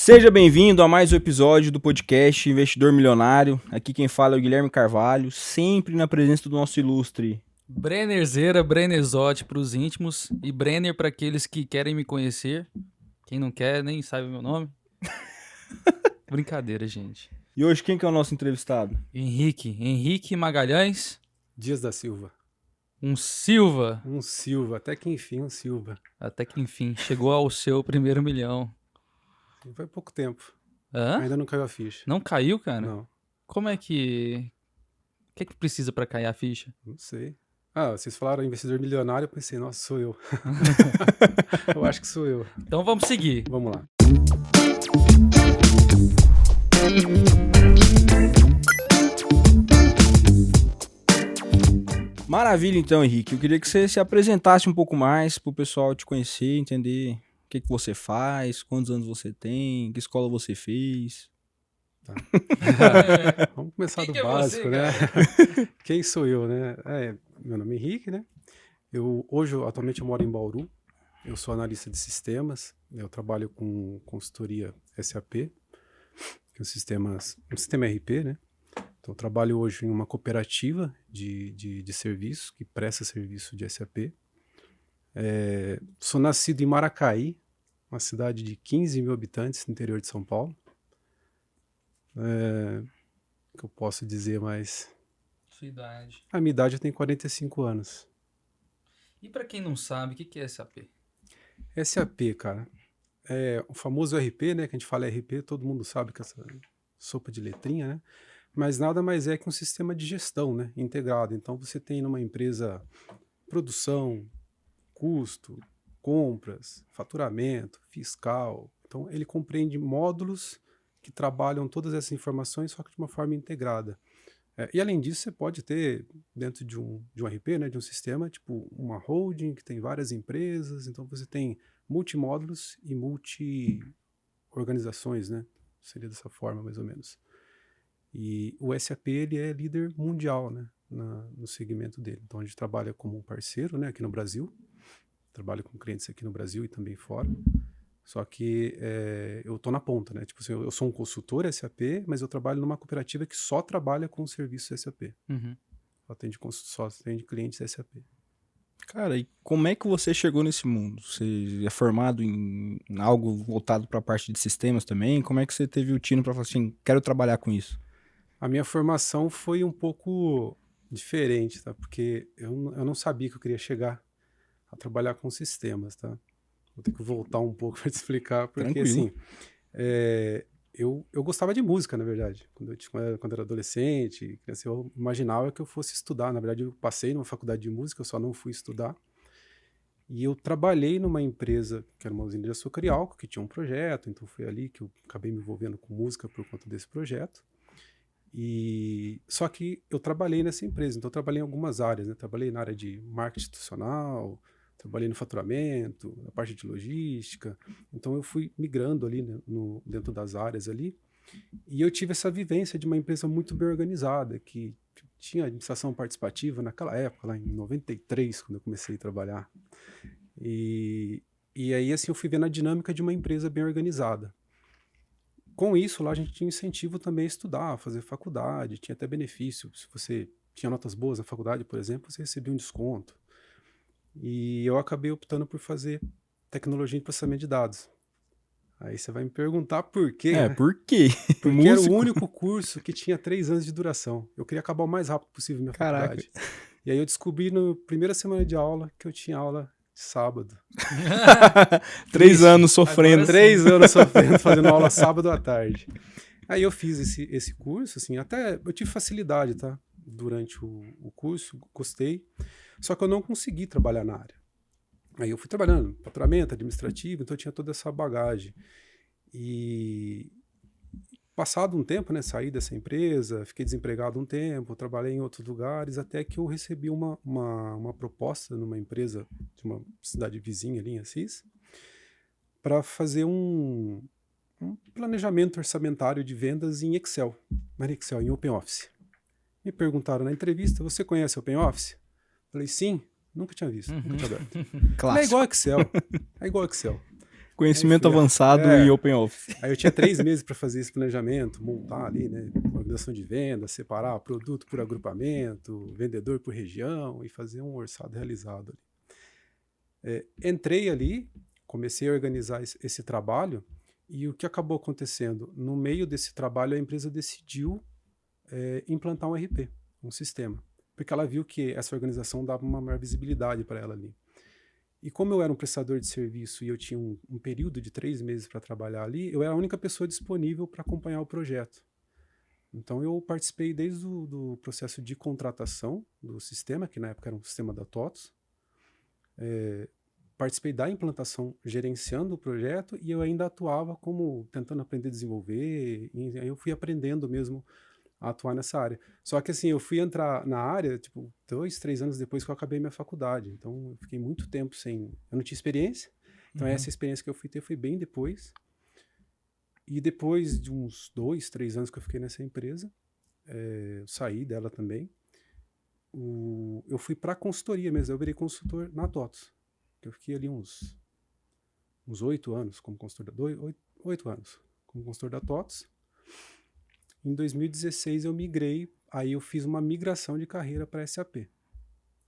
Seja bem-vindo a mais um episódio do podcast Investidor Milionário. Aqui quem fala é o Guilherme Carvalho, sempre na presença do nosso ilustre Brennerzeira, Brennerzotti para os íntimos e Brenner para aqueles que querem me conhecer. Quem não quer nem sabe o meu nome. Brincadeira, gente. E hoje quem que é o nosso entrevistado? Henrique Magalhães. Dias da Silva. Um Silva. Um Silva, até que enfim, um Silva. Até que enfim, chegou ao seu primeiro milhão. Foi pouco tempo. Hã? Ainda não caiu a ficha. Não caiu, cara? Não, Como é que... O que é que precisa para cair a ficha? não sei. Ah, vocês falaram investidor milionário, eu pensei, nossa, sou eu. Eu acho que sou eu. Então vamos seguir. Vamos lá. Maravilha então, Henrique. Eu queria que você se apresentasse um pouco mais para o pessoal te conhecer, entender o que você faz, quantos anos você tem, que escola você fez. Tá. Vamos começar Quem do que é básico, você, né? Quem sou eu, né? Meu nome é Henrique, né? Atualmente eu moro em Bauru. Eu sou analista de sistemas. Eu trabalho com consultoria SAP, que é um sistema RP, né? Então, eu trabalho hoje em uma cooperativa de serviço, que presta serviço de SAP. Sou nascido em Maracaí, uma cidade de 15 mil habitantes no interior de São Paulo. Que eu posso dizer, mas Sua idade. a minha idade eu tenho 45 anos. E para quem não sabe, o que é SAP? SAP, cara, é o famoso RP, né? Que a gente fala RP, todo mundo sabe que essa sopa de letrinha, né? Mas nada mais é que um sistema de gestão, né? Integrado. Então você tem numa empresa produção, custo, compras, faturamento, fiscal. Então ele compreende módulos que trabalham todas essas informações, só que de uma forma integrada. E além disso, você pode ter dentro de um RP, né, de um sistema, tipo uma holding que tem várias empresas, então você tem multimódulos e multi-organizações, né? Seria dessa forma, mais ou menos. E o SAP, ele é líder mundial, né, no segmento dele. Então a gente trabalha como um parceiro, né, aqui no Brasil, trabalho com clientes aqui no Brasil e também fora. Só que eu estou na ponta, né? Tipo assim, eu sou um consultor SAP, mas eu trabalho numa cooperativa que só trabalha com serviços SAP. Uhum. Só atende clientes SAP. Cara, e como é que você chegou nesse mundo? Você é formado em algo voltado para a parte de sistemas também? Como é que você teve o tino para falar assim, quero trabalhar com isso? A minha formação foi um pouco diferente, tá? Porque eu não sabia que eu queria chegar a trabalhar com sistemas, tá? Vou ter que voltar um pouco para te explicar, porque Tranquilo. assim, eu gostava de música, na verdade. Quando eu era adolescente, criança, eu imaginava que eu fosse estudar. Na verdade, eu passei numa faculdade de música, eu só não fui estudar. E eu trabalhei numa empresa, que era uma usina de açúcar e álcool, que tinha um projeto, então foi ali que eu acabei me envolvendo com música por conta desse projeto. Só que eu trabalhei nessa empresa, então eu trabalhei em algumas áreas, né? Trabalhei na área de marketing institucional, trabalhei no faturamento, na parte de logística. Então eu fui migrando ali, né, dentro das áreas ali. E eu tive essa vivência de uma empresa muito bem organizada, que tinha administração participativa naquela época, lá em 93, quando eu comecei a trabalhar. E aí, assim, eu fui vendo a dinâmica de uma empresa bem organizada. Com isso, lá a gente tinha incentivo também a estudar, a fazer faculdade, tinha até benefício. Se você tinha notas boas na faculdade, por exemplo, você recebia um desconto. E eu acabei optando por fazer tecnologia de processamento de dados. Aí você vai me perguntar por quê, né? Por quê? Porque era o único curso que tinha 3 anos de duração. Eu queria acabar o mais rápido possível minha faculdade. E aí eu descobri na primeira semana de aula que eu tinha aula de sábado. 3 anos sofrendo. 3 anos sofrendo, fazendo aula sábado à tarde. Aí eu fiz esse curso, assim, até eu tive facilidade, tá? Durante o curso, gostei. Só que eu não consegui trabalhar na área. Aí eu fui trabalhando, faturamento, administrativo, então eu tinha toda essa bagagem. E passado um tempo, né, saí dessa empresa, fiquei desempregado um tempo, trabalhei em outros lugares, até que eu recebi uma proposta numa empresa de uma cidade vizinha ali em Assis, para fazer um planejamento orçamentário de vendas em Excel. Não era Excel, em OpenOffice. Me perguntaram na entrevista, você conhece OpenOffice? Falei, sim, nunca tinha visto, nunca tinha aberto. Clássico. É igual Excel. Conhecimento Aí fui, avançado em OpenOffice. Aí eu tinha 3 meses para fazer esse planejamento, montar ali, né, organização de venda, separar produto por agrupamento, vendedor por região e fazer um orçado realizado ali. Entrei ali, comecei a organizar esse trabalho e o que acabou acontecendo? No meio desse trabalho, a empresa decidiu implantar um RP, um sistema, porque ela viu que essa organização dava uma maior visibilidade para ela ali. E como eu era um prestador de serviço e eu tinha um período de 3 meses para trabalhar ali, eu era a única pessoa disponível para acompanhar o projeto. Então eu participei desde do processo de contratação do sistema, que na época era um sistema da TOTS, participei da implantação gerenciando o projeto e eu ainda atuava como tentando aprender a desenvolver, e aí eu fui aprendendo mesmo a atuar nessa área. Só que assim, eu fui entrar na área, tipo, 2, 3 anos depois que eu acabei minha faculdade. Então, eu fiquei muito tempo sem... Eu não tinha experiência. Então, essa experiência que eu fui ter foi bem depois. E depois de uns 2, 3 anos que eu fiquei nessa empresa, eu saí dela também. Eu fui para consultoria mesmo. Eu virei consultor na TOTS. Eu fiquei ali uns 8 anos como consultor da... 8 anos como consultor da TOTS. Em 2016 eu migrei, aí eu fiz uma migração de carreira para SAP.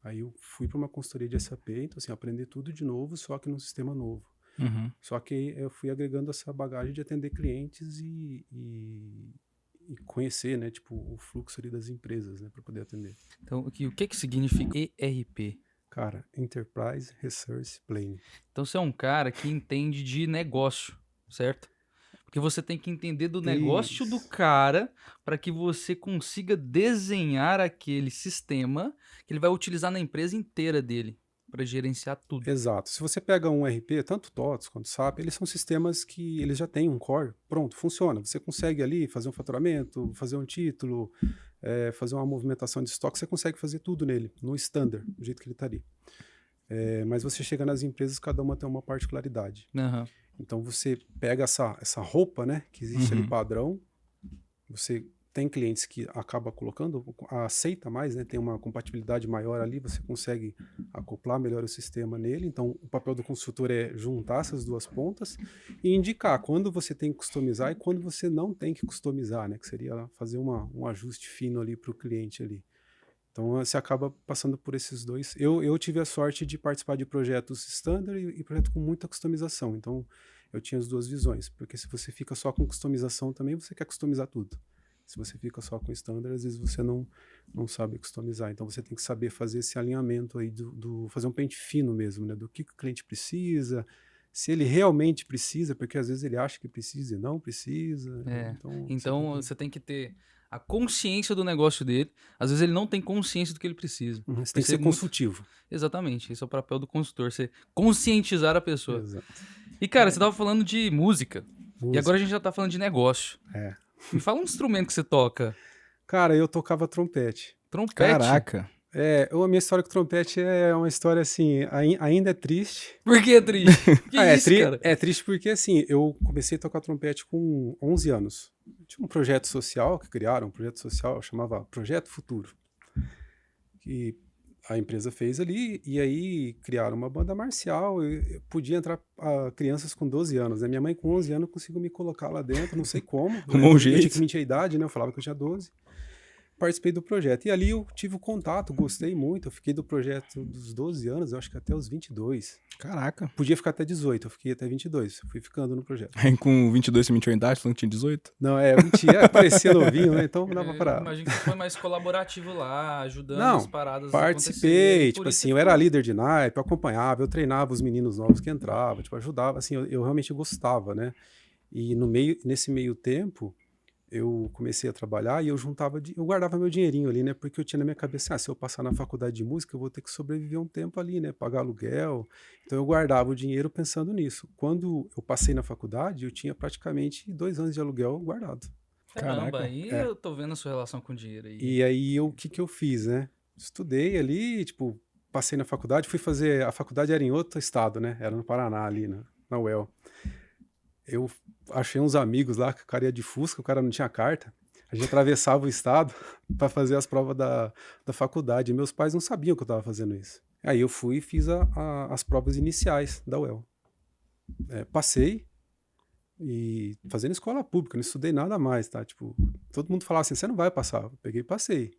Aí eu fui para uma consultoria de SAP, então assim, aprender tudo de novo, só que num sistema novo. Só que eu fui agregando essa bagagem de atender clientes e conhecer, né, tipo, o fluxo ali das empresas, né, para poder atender. Então, o que significa ERP? Cara, Enterprise Resource Planning. Então, você é um cara que entende de negócio, certo? Porque você tem que entender do negócio do cara para que você consiga desenhar aquele sistema que ele vai utilizar na empresa inteira dele, para gerenciar tudo. Exato. Se você pega um RP, tanto TOTS quanto SAP, eles são sistemas que eles já têm um core, pronto, funciona. Você consegue ali fazer um faturamento, fazer um título, fazer uma movimentação de estoque, você consegue fazer tudo nele, no standard, do jeito que ele está ali. Mas você chega nas empresas, cada uma tem uma particularidade. Então você pega essa roupa, né, que existe ali padrão, você tem clientes que acaba colocando, aceita mais, né, tem uma compatibilidade maior ali, você consegue acoplar melhor o sistema nele. Então o papel do consultor é juntar essas duas pontas e indicar quando você tem que customizar e quando você não tem que customizar, né, que seria fazer um ajuste fino ali para o cliente ali. Então você acaba passando por esses dois. Eu tive a sorte de participar de projetos standard e projetos com muita customização. Então eu tinha as duas visões, porque se você fica só com customização também, você quer customizar tudo. Se você fica só com standard, às vezes você não sabe customizar. Então você tem que saber fazer esse alinhamento aí, fazer um pente fino mesmo, né? Do que o cliente precisa, se ele realmente precisa, porque às vezes ele acha que precisa e não precisa. Então você tem que ter a consciência do negócio dele. Às vezes ele não tem consciência do que ele precisa. Você tem que ser consultivo. Exatamente, esse é o papel do consultor, você conscientizar a pessoa. Exato. E cara, você tava falando de música, e agora a gente já tá falando de negócio. Me fala um instrumento que você toca. Cara, eu tocava trompete. Trompete? Caraca. A minha história com trompete é uma história assim, ainda é triste. Por que é triste? Cara? É triste porque assim, eu comecei a tocar trompete com 11 anos. Tinha um projeto social que criaram, um projeto social, chamava Projeto Futuro. Que a empresa fez ali, e aí criaram uma banda marcial, e podia entrar crianças com 12 anos, né? Minha mãe com 11 anos conseguiu me colocar lá dentro, não sei como. Um jeito. Eu tinha que mentir a idade, né? Eu falava que eu tinha 12. Participei do projeto. E ali eu tive o contato, gostei muito. Eu fiquei do projeto dos 12 anos, eu acho que até os 22. Caraca. Podia ficar até 18, eu fiquei até 22. Fui ficando no projeto. Aí com 22 você mentiu a idade, falando que tinha 18? Não, mentia, parecia novinho, né? Então não dava pra... Imagino que você foi mais colaborativo lá, ajudando Não, as paradas participei, tipo assim, eu era líder de naipe, eu acompanhava, eu treinava os meninos novos que entravam, tipo, ajudava, assim, eu realmente gostava, né? E nesse meio tempo, eu comecei a trabalhar e eu guardava meu dinheirinho ali, né? Porque eu tinha na minha cabeça, se eu passar na faculdade de música, eu vou ter que sobreviver um tempo ali, né? Pagar aluguel. Então eu guardava o dinheiro pensando nisso. Quando eu passei na faculdade, eu tinha praticamente 2 anos de aluguel guardado. Caramba, aí eu tô vendo a sua relação com o dinheiro aí. E aí, o que eu fiz, né? Estudei ali, tipo, passei na faculdade, fui fazer... A faculdade era em outro estado, né? Era no Paraná, ali, na UEL. Eu achei uns amigos lá, que o cara ia de Fusca, o cara não tinha carta. A gente atravessava o estado para fazer as provas da faculdade. E meus pais não sabiam que eu estava fazendo isso. Aí eu fui e fiz as provas iniciais da UEL. passei, e fazendo escola pública, não estudei nada mais, tá? Tipo, todo mundo falava assim, você não vai passar. Eu peguei e passei.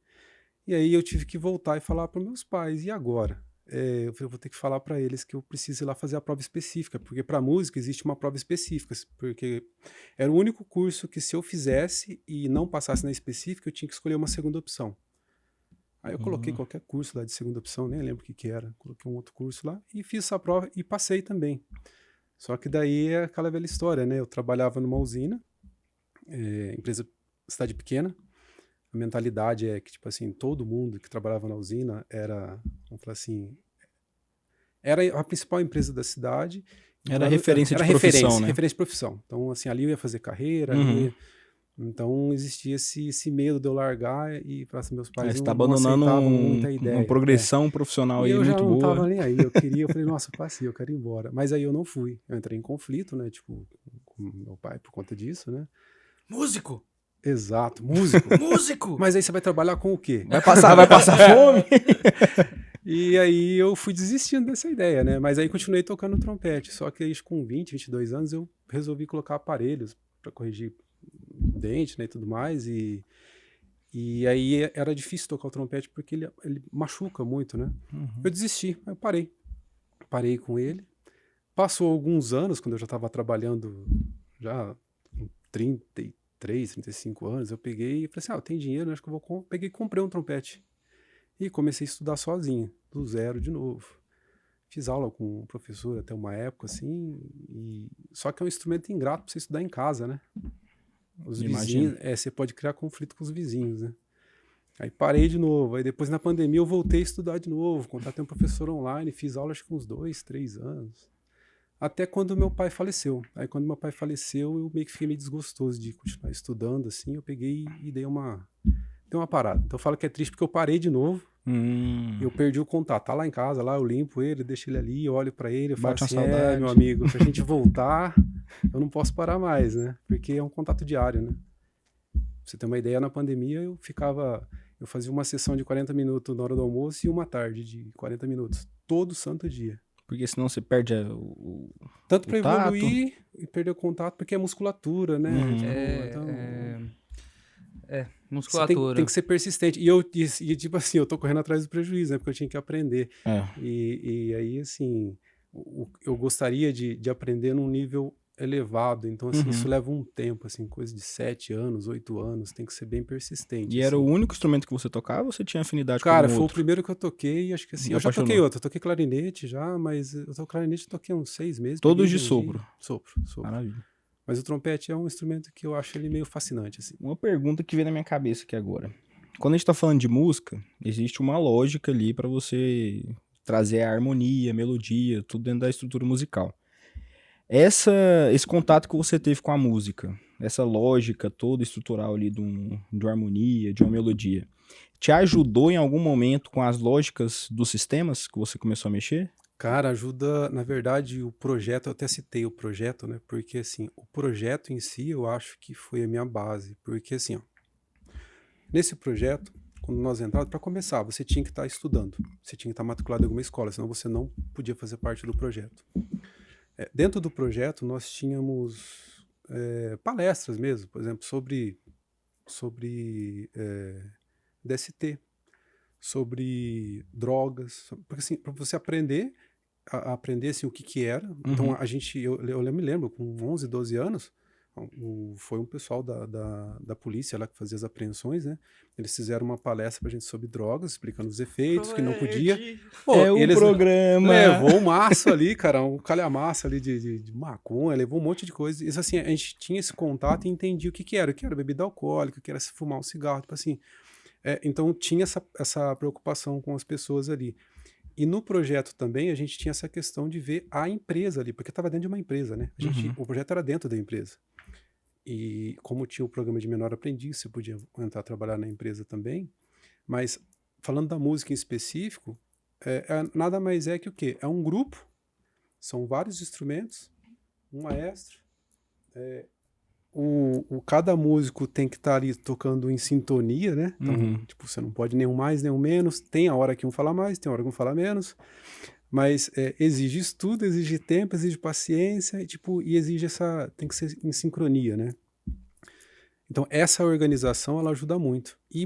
E aí eu tive que voltar e falar para meus pais, e agora? Eu vou ter que falar para eles que eu preciso ir lá fazer a prova específica, porque para música existe uma prova específica, porque era o único curso que se eu fizesse e não passasse na específica, eu tinha que escolher uma segunda opção. Aí eu coloquei qualquer curso lá de segunda opção, nem lembro o que era, coloquei um outro curso lá e fiz essa prova e passei também. Só que daí é aquela velha história, né? Eu trabalhava numa usina, empresa, cidade pequena. A mentalidade é que, tipo assim, todo mundo que trabalhava na usina era, vamos falar assim, era a principal empresa da cidade. Era referência de profissão, né? Referência de profissão. Então, assim, ali eu ia fazer carreira, ali então existia esse medo de eu largar e para meus pais Você não, tá não abandonando aceitavam muita ideia. uma progressão profissional E aí eu já muito não boa. tava nem aí, eu falei, nossa, passei, eu quero ir embora. Mas aí eu não fui, eu entrei em conflito, né, tipo, com meu pai por conta disso, né. Músico! Exato, músico. Músico! Mas aí você vai trabalhar com o quê? Vai passar fome? E aí eu fui desistindo dessa ideia, né, mas aí continuei tocando trompete, só que aí com 20, 22 anos eu resolvi colocar aparelhos para corrigir dente, né, e tudo mais, e aí era difícil tocar o trompete porque ele machuca muito, né. Eu desisti, aí eu parei com ele. Passou alguns anos, quando eu já estava trabalhando já com 33, 35 anos, eu peguei e falei assim, eu tenho dinheiro, acho que eu vou... Peguei e comprei um trompete. E comecei a estudar sozinho, do zero de novo. Fiz aula com um professor até uma época, assim, só que é um instrumento ingrato para você estudar em casa, né? Os vizinhos, você pode criar conflito com os vizinhos, né? Aí parei de novo, aí depois na pandemia eu voltei a estudar de novo, contratei um professor online, fiz aula acho que uns 2, 3 anos. Até quando meu pai faleceu. Aí quando meu pai faleceu, eu meio que fiquei meio desgostoso de continuar estudando, assim, eu peguei e dei uma parada. Então eu falo que é triste porque eu parei de novo, eu perdi o contato. Tá lá em casa, lá eu limpo ele, deixo ele ali, olho pra ele, eu falo assim, meu amigo, pra gente voltar, eu não posso parar mais, né? Porque é um contato diário, né? Pra você ter uma ideia, na pandemia eu fazia uma sessão de 40 minutos na hora do almoço e uma tarde de 40 minutos, todo santo dia. Porque senão você perde tanto para evoluir e perder o contato, porque é musculatura, né? Musculatura. Tem que ser persistente. E tipo assim, eu tô correndo atrás do prejuízo, né? Porque eu tinha que aprender. E aí, assim, eu gostaria de aprender num nível elevado. Então, assim, isso leva um tempo, assim, coisa de 7 anos, 8 anos. Tem que ser bem persistente. E era o único instrumento que você tocava ou você tinha afinidade com algum outro? Foi o primeiro que eu toquei. Acho que assim, eu já toquei outro. Eu toquei clarinete já, mas clarinete eu toquei uns 6 meses. Todos de sopro? Sopro. Maravilha. Mas o trompete é um instrumento que eu acho ele meio fascinante, assim. Uma pergunta que vem na minha cabeça aqui agora. Quando a gente tá falando de música, existe uma lógica ali para você trazer a harmonia, a melodia, tudo dentro da estrutura musical. Esse contato que você teve com a música, essa lógica toda estrutural ali de uma harmonia, de uma melodia, te ajudou em algum momento com as lógicas dos sistemas que você começou a mexer? Cara, ajuda, na verdade, o projeto, eu até citei o projeto, né? Porque, assim, o projeto em si, eu acho que foi a minha base. Porque, assim, ó, nesse projeto, quando nós entramos, para começar, você tinha que estar estudando. Você tinha que estar matriculado em alguma escola, senão você não podia fazer parte do projeto. Dentro do projeto, nós tínhamos palestras mesmo, por exemplo, sobre DST, sobre drogas, porque assim, para você aprender assim, o que era. Então eu me lembro, com 11, 12 anos, foi um pessoal da polícia lá que fazia as apreensões, né? Eles fizeram uma palestra pra gente sobre drogas, explicando os efeitos, que não podia. Pô, o programa. Levou um maço ali, cara, um calhamaço ali de maconha, levou um monte de coisa. Isso assim, a gente tinha esse contato e entendia o que era bebida alcoólica, o que era se fumar um cigarro, tipo assim. Então tinha essa preocupação com as pessoas ali. E no projeto também a gente tinha essa questão de ver a empresa ali, porque estava dentro de uma empresa, né? O projeto era dentro da empresa. E como tinha o programa de menor aprendiz, você podia entrar trabalhar na empresa também. Mas falando da música em específico, nada mais é que o quê? É um grupo, são vários instrumentos, um maestro, cada músico tem que estar ali tocando em sintonia, né? Então, tipo, você não pode nenhum mais, nenhum menos. Tem a hora que um fala mais, tem a hora que um fala menos. Mas exige estudo, exige tempo, exige paciência, e exige tem que ser em sincronia, né? Então, essa organização, ela ajuda muito. E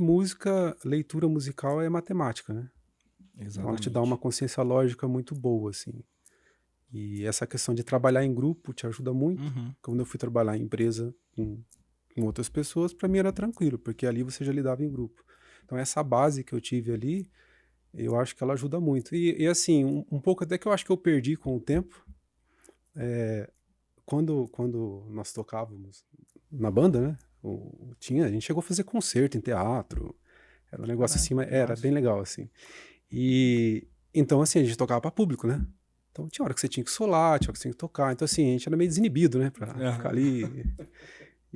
leitura musical é matemática, né? Então, ela te dá uma consciência lógica muito boa, assim. E essa questão de trabalhar em grupo te ajuda muito. Quando eu fui trabalhar em empresa com outras pessoas, para mim era tranquilo, porque ali você já lidava em grupo. Então, essa base que eu tive ali, eu acho que ela ajuda muito. E assim, um pouco até que eu acho que eu perdi com o tempo, quando nós tocávamos na banda, né? A gente chegou a fazer concerto em teatro, era um negócio assim, mas era bem legal, assim. E então, assim, a gente tocava para público, né? Então tinha hora que você tinha que solar, tinha hora que você tinha que tocar. Então, assim, a gente era meio desinibido, né? Pra ficar ali.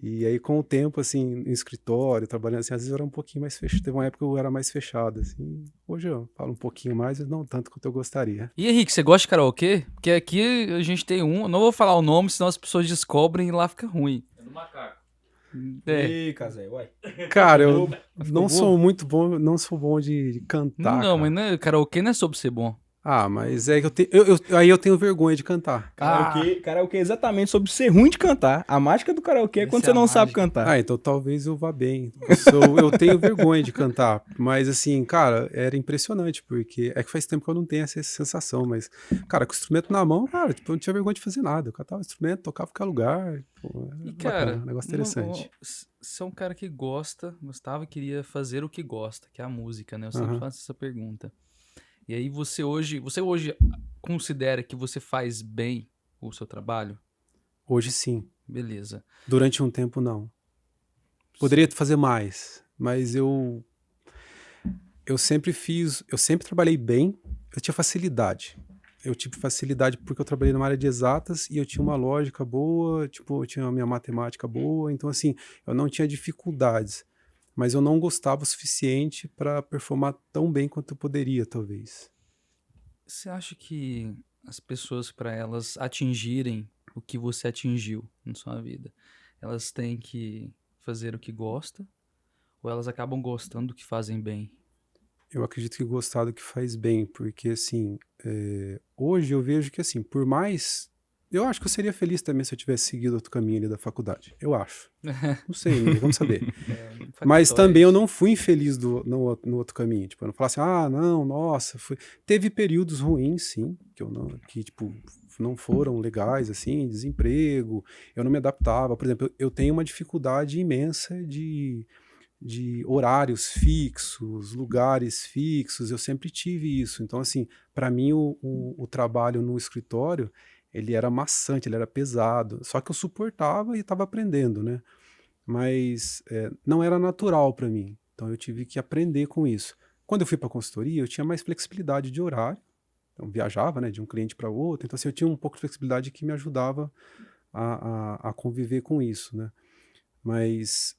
E aí, com o tempo, assim, no escritório, trabalhando assim, às vezes eu era um pouquinho mais fechado. Teve uma época que eu era mais fechado, assim. Hoje eu falo um pouquinho mais, mas não tanto quanto eu gostaria. E Henrique, você gosta de karaokê? Porque aqui a gente tem um, eu não vou falar o nome, senão as pessoas descobrem e lá fica ruim. É do macaco. Ei, Casé, uai. Cara, eu não sou muito bom, não sou bom de cantar. Não, cara. mas karaokê não é sobre ser bom. Ah, mas é que aí eu tenho vergonha de cantar. Karaokê é exatamente sobre ser ruim de cantar. A mágica do karaokê é quando Essa é você a não sabe mágica. cantar. Ah, então talvez eu vá bem. Eu tenho vergonha de cantar, mas assim, cara, era impressionante, porque é que faz tempo que eu não tenho essa sensação, mas, cara, com o instrumento na mão, cara, tipo, eu não tinha vergonha de fazer nada. Eu catava o instrumento, tocava em qualquer lugar. Pô, E, bacana, cara, um negócio interessante. você é um cara que gostava e queria fazer o que gosta, que é a música, né? Eu sempre Aham. faço essa pergunta. E aí você hoje considera que você faz bem o seu trabalho? Hoje sim. Beleza. Durante um tempo, não. Poderia fazer mais, mas eu sempre trabalhei bem, eu tinha facilidade. Eu tive facilidade porque eu trabalhei numa área de exatas e eu tinha uma lógica boa, eu tinha a minha matemática boa, então assim, eu não tinha dificuldades, mas eu não gostava o suficiente para performar tão bem quanto eu poderia, talvez. Você acha que as pessoas, para elas atingirem o que você atingiu na sua vida, elas têm que fazer o que gosta ou elas acabam gostando do que fazem bem? Eu acredito que gostar do que faz bem, porque assim, hoje eu vejo que assim, por mais. Eu acho que eu seria feliz também se eu tivesse seguido outro caminho ali da faculdade. Eu acho. Não sei, vamos saber. Mas também eu não fui infeliz no outro caminho. Tipo, eu não falasse, não, nossa, teve períodos ruins, sim, que não foram legais, assim, desemprego, eu não me adaptava. Por exemplo, eu tenho uma dificuldade imensa de horários fixos, lugares fixos, eu sempre tive isso. Então, assim, para mim o trabalho no escritório, ele era maçante, ele era pesado, só que eu suportava e estava aprendendo, né? Mas não era natural para mim, então eu tive que aprender com isso. Quando eu fui para a consultoria, eu tinha mais flexibilidade de horário, então viajava, né, de um cliente para outro, então assim, eu tinha um pouco de flexibilidade que me ajudava a conviver com isso, né? Mas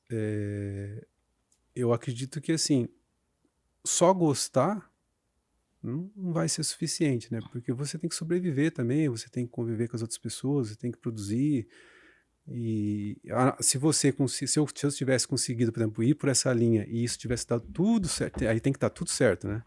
eu acredito que, assim, só gostar não vai ser suficiente, né? Porque você tem que sobreviver também, você tem que conviver com as outras pessoas, você tem que produzir. E se eu tivesse conseguido, por exemplo, ir por essa linha e isso tivesse dado tudo certo, aí tem que dar tudo certo, né?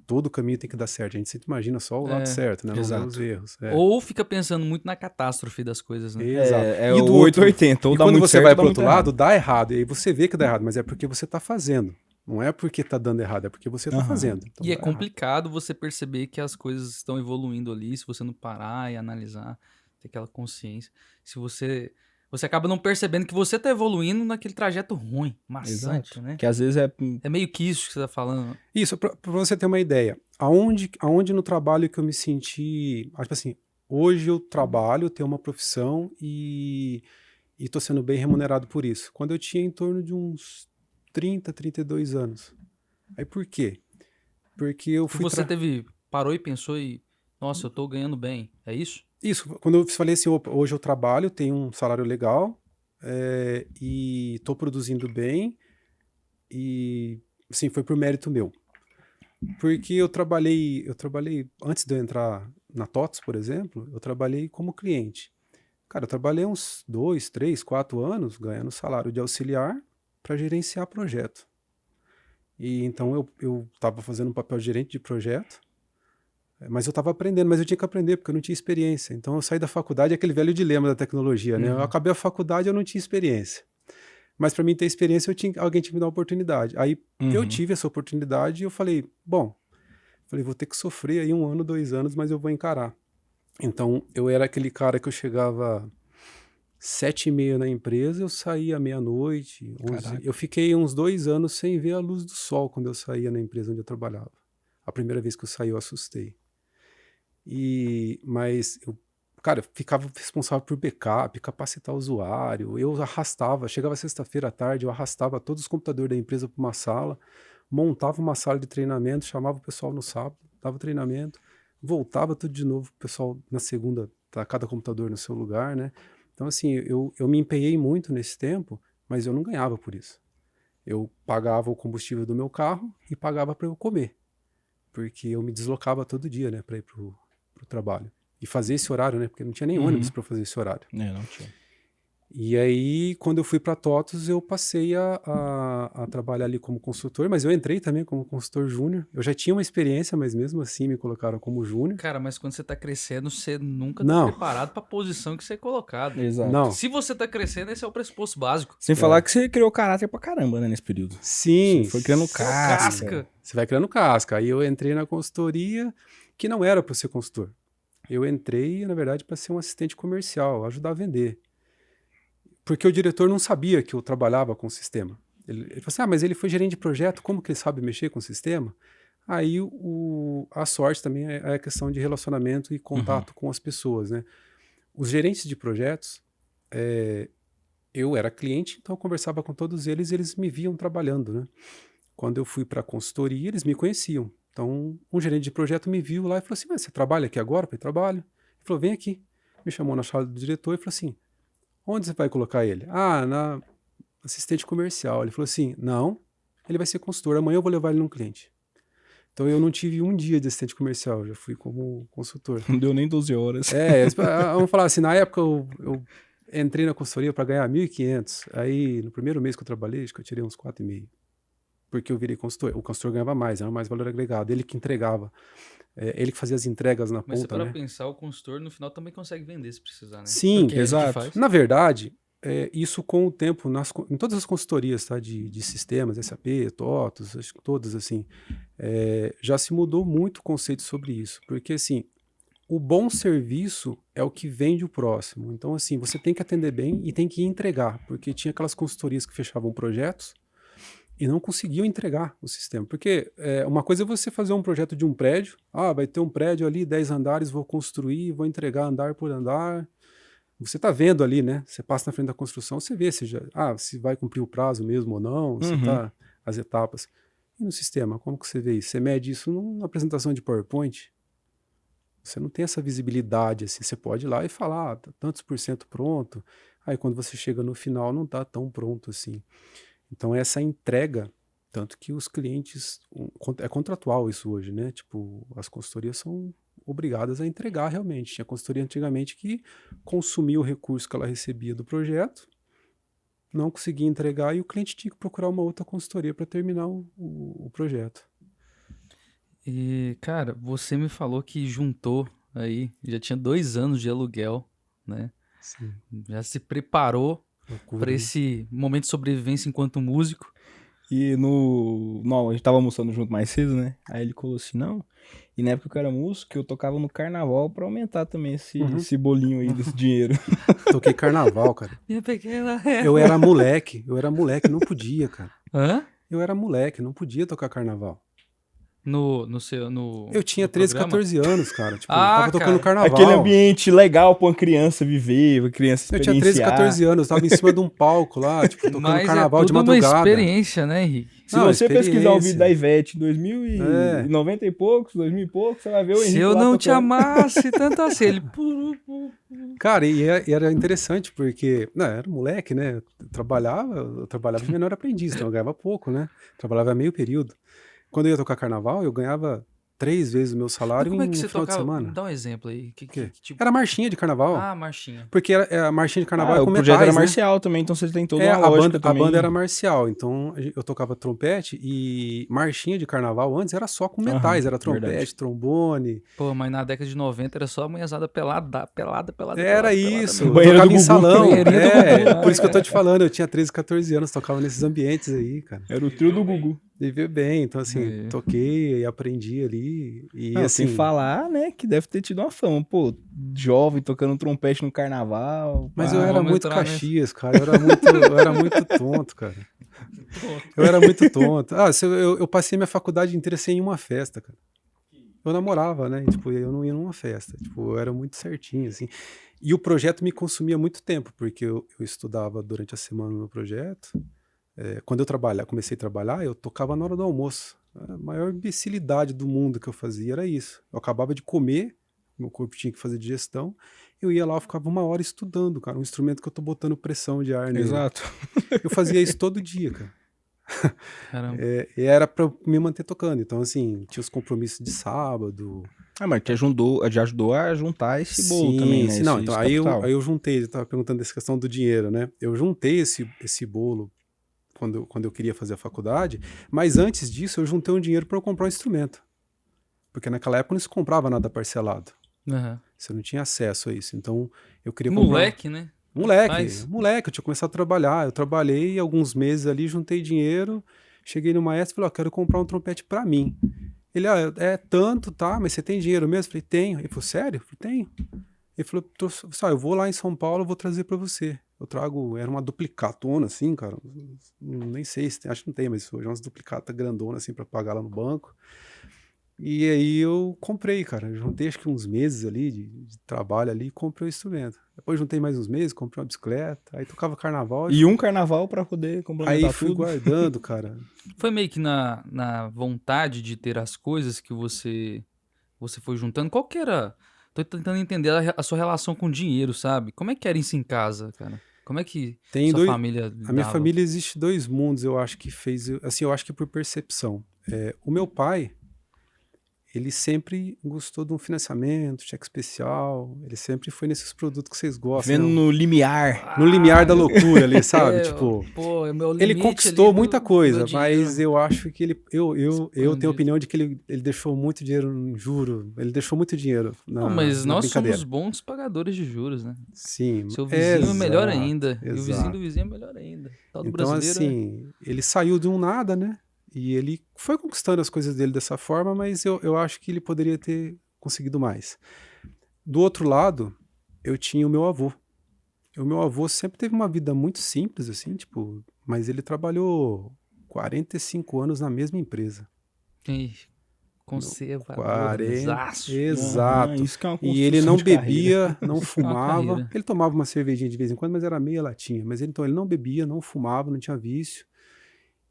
Todo o caminho tem que dar certo. A gente sempre imagina só o lado certo, né? Não vê os erros. Ou fica pensando muito na catástrofe das coisas, né? Exato. É E o do outro, 880, ou e dá quando muito você certo vai ou dá pro outro muito lado, errado. dá errado. E aí você vê que dá errado, mas é porque você tá fazendo. Não é porque tá dando errado, é porque você tá fazendo. Então E é dá errado. complicado você perceber que as coisas estão evoluindo ali, se você não parar e analisar, ter aquela consciência. Se você acaba não percebendo que você tá evoluindo naquele trajeto ruim, maçante, Exato. né? Que às vezes é. É meio que isso que você tá falando. Isso, pra você ter uma ideia, aonde no trabalho que eu me senti, tipo assim, hoje eu trabalho, tenho uma profissão e tô sendo bem remunerado por isso. Quando eu tinha em torno de uns 30, 32 anos. Aí por quê? Porque eu fui... Você parou e pensou e, nossa, eu tô ganhando bem, é isso? Isso, quando eu falei assim, opa, hoje eu trabalho, tenho um salário legal e tô produzindo bem e, assim, foi por mérito meu. Porque eu trabalhei, antes de eu entrar na TOTS, por exemplo, eu trabalhei como cliente. Cara, eu trabalhei uns 2, 3, 4 anos ganhando salário de auxiliar para gerenciar projeto. E então eu estava fazendo um papel de gerente de projeto, Mas eu estava aprendendo, mas eu tinha que aprender, porque eu não tinha experiência. Então eu saí da faculdade, aquele velho dilema da tecnologia, né? Eu acabei a faculdade, eu não tinha experiência. Mas para mim ter experiência, alguém tinha que me dar uma oportunidade. Aí eu tive essa oportunidade e eu falei, vou ter que sofrer aí 1 ano, 2 anos, mas eu vou encarar. Então eu era aquele cara que eu chegava 7h30 na empresa, eu saía meia-noite, 11. Caraca. Eu fiquei uns 2 anos sem ver a luz do sol quando eu saía na empresa onde eu trabalhava. A primeira vez que eu saí, eu assustei. Mas eu, cara, eu ficava responsável por backup, capacitar o usuário. Eu arrastava, chegava sexta-feira à tarde, eu arrastava todos os computadores da empresa para uma sala, montava uma sala de treinamento, chamava o pessoal no sábado, dava treinamento, voltava tudo de novo, o pessoal na segunda, tá cada computador no seu lugar, né? Então, assim, eu me empenhei muito nesse tempo, mas eu não ganhava por isso. Eu pagava o combustível do meu carro e pagava para eu comer, porque eu me deslocava todo dia, né, para ir pro trabalho. E fazer esse horário, né, porque não tinha nem ônibus para fazer esse horário. Não tinha. E aí, quando eu fui para TOTVS, eu passei a trabalhar ali como consultor, mas eu entrei também como consultor júnior. Eu já tinha uma experiência, mas mesmo assim me colocaram como júnior. Cara, mas quando você tá crescendo, você nunca tá Não. preparado pra posição que você é colocado. Exato. Não. Se você tá crescendo, esse é o pressuposto básico. Sem falar que você criou caráter pra caramba, né, nesse período. Sim. Você foi criando casca. Você vai criando casca. Aí eu entrei na consultoria, que não era para ser consultor. Eu entrei, na verdade, para ser um assistente comercial, ajudar a vender. Porque o diretor não sabia que eu trabalhava com o sistema. Ele falou assim, mas ele foi gerente de projeto, como que ele sabe mexer com o sistema? Aí a sorte também é a questão de relacionamento e contato com as pessoas, né? Os gerentes de projetos, eu era cliente, então eu conversava com todos eles e eles me viam trabalhando, né? Quando eu fui para a consultoria, eles me conheciam. Então, um gerente de projeto me viu lá e falou assim, mas você trabalha aqui agora? Eu falei, trabalho. Ele falou, vem aqui. Me chamou na sala do diretor e falou assim, onde você vai colocar ele? Na assistente comercial. Ele falou assim, não, ele vai ser consultor, amanhã eu vou levar ele num cliente. Então eu não tive um dia de assistente comercial, já fui como consultor. Não deu nem 12 horas. Vamos falar assim, na época eu entrei na consultoria para ganhar 1.500, aí no primeiro mês que eu trabalhei, acho que eu tirei uns 4,5. Porque eu virei consultor. O consultor ganhava mais, era mais valor agregado. Ele que entregava. Ele que fazia as entregas na Mas ponta, para né? pensar, o consultor no final também consegue vender se precisar, né? Sim, porque exato. Na verdade, isso com o tempo, em todas as consultorias, tá? De sistemas, SAP, TOTVS, acho que todas, assim, já se mudou muito o conceito sobre isso. Porque, assim, o bom serviço é o que vende o próximo. Então, assim, você tem que atender bem e tem que entregar. Porque tinha aquelas consultorias que fechavam projetos e não conseguiam entregar o sistema. Porque uma coisa é você fazer um projeto de um prédio, vai ter um prédio ali, 10 andares, vou construir, vou entregar andar por andar. Você está vendo ali, né? Você passa na frente da construção, você vê se vai cumprir o prazo mesmo ou não, se tá as etapas. E no sistema, como que você vê isso? Você mede isso numa apresentação de PowerPoint? Você não tem essa visibilidade, assim. Você pode ir lá e falar, tá tantos % pronto. Aí quando você chega no final, não está tão pronto assim. Então essa entrega, tanto que os clientes, é contratual isso hoje, né? Tipo, as consultorias são obrigadas a entregar realmente. Tinha consultoria antigamente que consumia o recurso que ela recebia do projeto, não conseguia entregar e o cliente tinha que procurar uma outra consultoria para terminar o projeto. E, cara, você me falou que juntou aí, já tinha 2 anos de aluguel, né? Sim. Já se preparou Loucura, para né? esse momento de sobrevivência enquanto músico. E não, a gente tava almoçando junto mais cedo, né? Aí ele falou assim, não. E na época que eu era músico, eu tocava no carnaval pra aumentar também esse bolinho aí desse dinheiro. Toquei carnaval, cara. Minha pequena... Eu era moleque, não podia, cara. Hã? Eu era moleque, não podia tocar carnaval. No Eu tinha no 13, programa? 14 anos, cara. Tipo, Ah, tava tocando cara. carnaval. Aquele ambiente legal pra uma criança viver, pra criança Eu experienciar. tinha 13, 14 anos, tava em cima de um palco lá, tipo, tocando Mas carnaval é de tudo madrugada. uma experiência, né, Henrique? Se Não, você pesquisar o vídeo da experiência. Ivete em 2090 e poucos, 2000 e poucos, você vai ver o Henrique Se eu lá não te tocando. amasse tanto assim, ele... Cara, e era interessante porque, eu era moleque, né? Eu trabalhava de menor aprendiz, então eu ganhava pouco, né? Trabalhava meio período. Quando eu ia tocar carnaval, eu ganhava 3 vezes o meu Mas salário como em é que um você final de tocava? Me semana. dá um exemplo aí. O quê? Que tipo... Era marchinha de carnaval. Ah, marchinha. Porque a marchinha de carnaval Ah, é o com projeto era metais, né? marcial também, então você tem toda É, uma lógica a banda também. era marcial, então eu tocava trompete e marchinha de carnaval antes era só com metais, Aham, era verdade. trompete, trombone. Pô, mas na década de 90 era só a manhãzada pelada, pelada, pelada, Era pelada, pelada isso, mesmo. eu Banheiro tocava do em Gugu. salão, Banheirinho do Gugu lá, por isso que eu tô é. te falando, eu tinha 13, 14 anos, tocava nesses ambientes aí, cara. Era o trio do Gugu. Viveu bem, então assim, Aí. toquei e aprendi ali, e Não, sem assim, falar, né, que deve ter tido uma fama. Pô, jovem tocando trompete no carnaval. mas eu Pá. era Vamos muito entrar nessa. Caxias, cara, eu era muito tonto, cara. Eu era muito tonto. Eu passei minha faculdade inteira sem ir em uma festa, cara. Eu namorava, né? E, tipo, eu não ia numa festa. Tipo, eu era muito certinho, assim. E o projeto me consumia muito tempo, porque eu estudava durante a semana no projeto. Quando comecei a trabalhar, eu tocava na hora do almoço. A maior imbecilidade do mundo que eu fazia era isso. Eu acabava de comer, meu corpo tinha que fazer digestão. Eu ia lá, eu ficava 1 hora estudando, cara. Um instrumento que eu tô botando pressão de ar nele. Exato. Eu fazia isso todo dia, cara. Caramba. E era pra eu me manter tocando. Então, assim, tinha os compromissos de sábado. Ah, mas te ajudou a juntar esse bolo também, Sim, né? sim. Não, então Esse aí eu, capital. aí eu juntei, eu tava perguntando dessa questão do dinheiro, né? Eu juntei esse bolo quando eu queria fazer a faculdade, mas antes disso eu juntei um dinheiro para eu comprar um instrumento. Porque naquela época não se comprava nada parcelado. Aham. Você não tinha acesso a isso. Então eu queria comprar. Moleque, né? Moleque, Rapaz. moleque, eu tinha começado a trabalhar. Eu trabalhei alguns meses ali, juntei dinheiro, cheguei no maestro e falei, ó, quero comprar um trompete para mim. Ele, é tanto, tá? Mas você tem dinheiro mesmo? Eu falei, tenho. Ele falou, sério? Eu falei, tenho. Ele falou, eu vou lá em São Paulo, eu vou trazer para você. Eu trago, era uma duplicatona assim, cara. Nem sei se tem, acho que não tem, mas hoje é umas duplicatas grandona assim para pagar lá no banco. E aí eu comprei, cara. Juntei acho que uns meses ali de trabalho ali e comprei o instrumento. Depois juntei mais uns meses, comprei uma bicicleta, aí tocava carnaval E um carnaval pra poder aí complementar fui tudo. guardando, cara. Foi meio que na vontade de ter as coisas que você foi juntando. Qual que era? Tô tentando entender a sua relação com dinheiro, sabe? Como é que era isso em casa, cara? Como é que Tem sua dois, família a minha lidava? família existe 2 mundos, eu acho que fez, assim, eu acho que por percepção. O meu pai, ele sempre gostou de um financiamento, cheque especial, ele sempre foi nesses produtos que vocês gostam, Vendo né? no limiar. No limiar Ah, da loucura ali, sabe? é, Tipo, pô, é o meu ele limite ali conquistou muita do meu coisa, dinheiro mas eu acho que eu tenho a expandido. opinião de que ele deixou muito dinheiro em juro, ele deixou muito dinheiro Não, mas na nós somos brincadeira. bons pagadores de juros, né? Sim, Seu vizinho é melhor exato, ainda. E o vizinho do exato. vizinho é melhor ainda. Tal do Então, brasileiro é. assim, ele saiu de um nada, né? E ele foi conquistando as coisas dele dessa forma, mas eu acho que ele poderia ter conseguido mais. Do outro lado, eu tinha o meu avô. O meu avô sempre teve uma vida muito simples, assim, tipo, mas ele trabalhou 45 anos na mesma empresa. Ih, 40, conservadorzaço. Aham, exato. isso que é uma E ele construção não de carreira. bebia, não Isso que é uma fumava. carreira. Ele tomava uma cervejinha de vez em quando, mas era meia latinha. Mas então ele não bebia, não fumava, não tinha vício.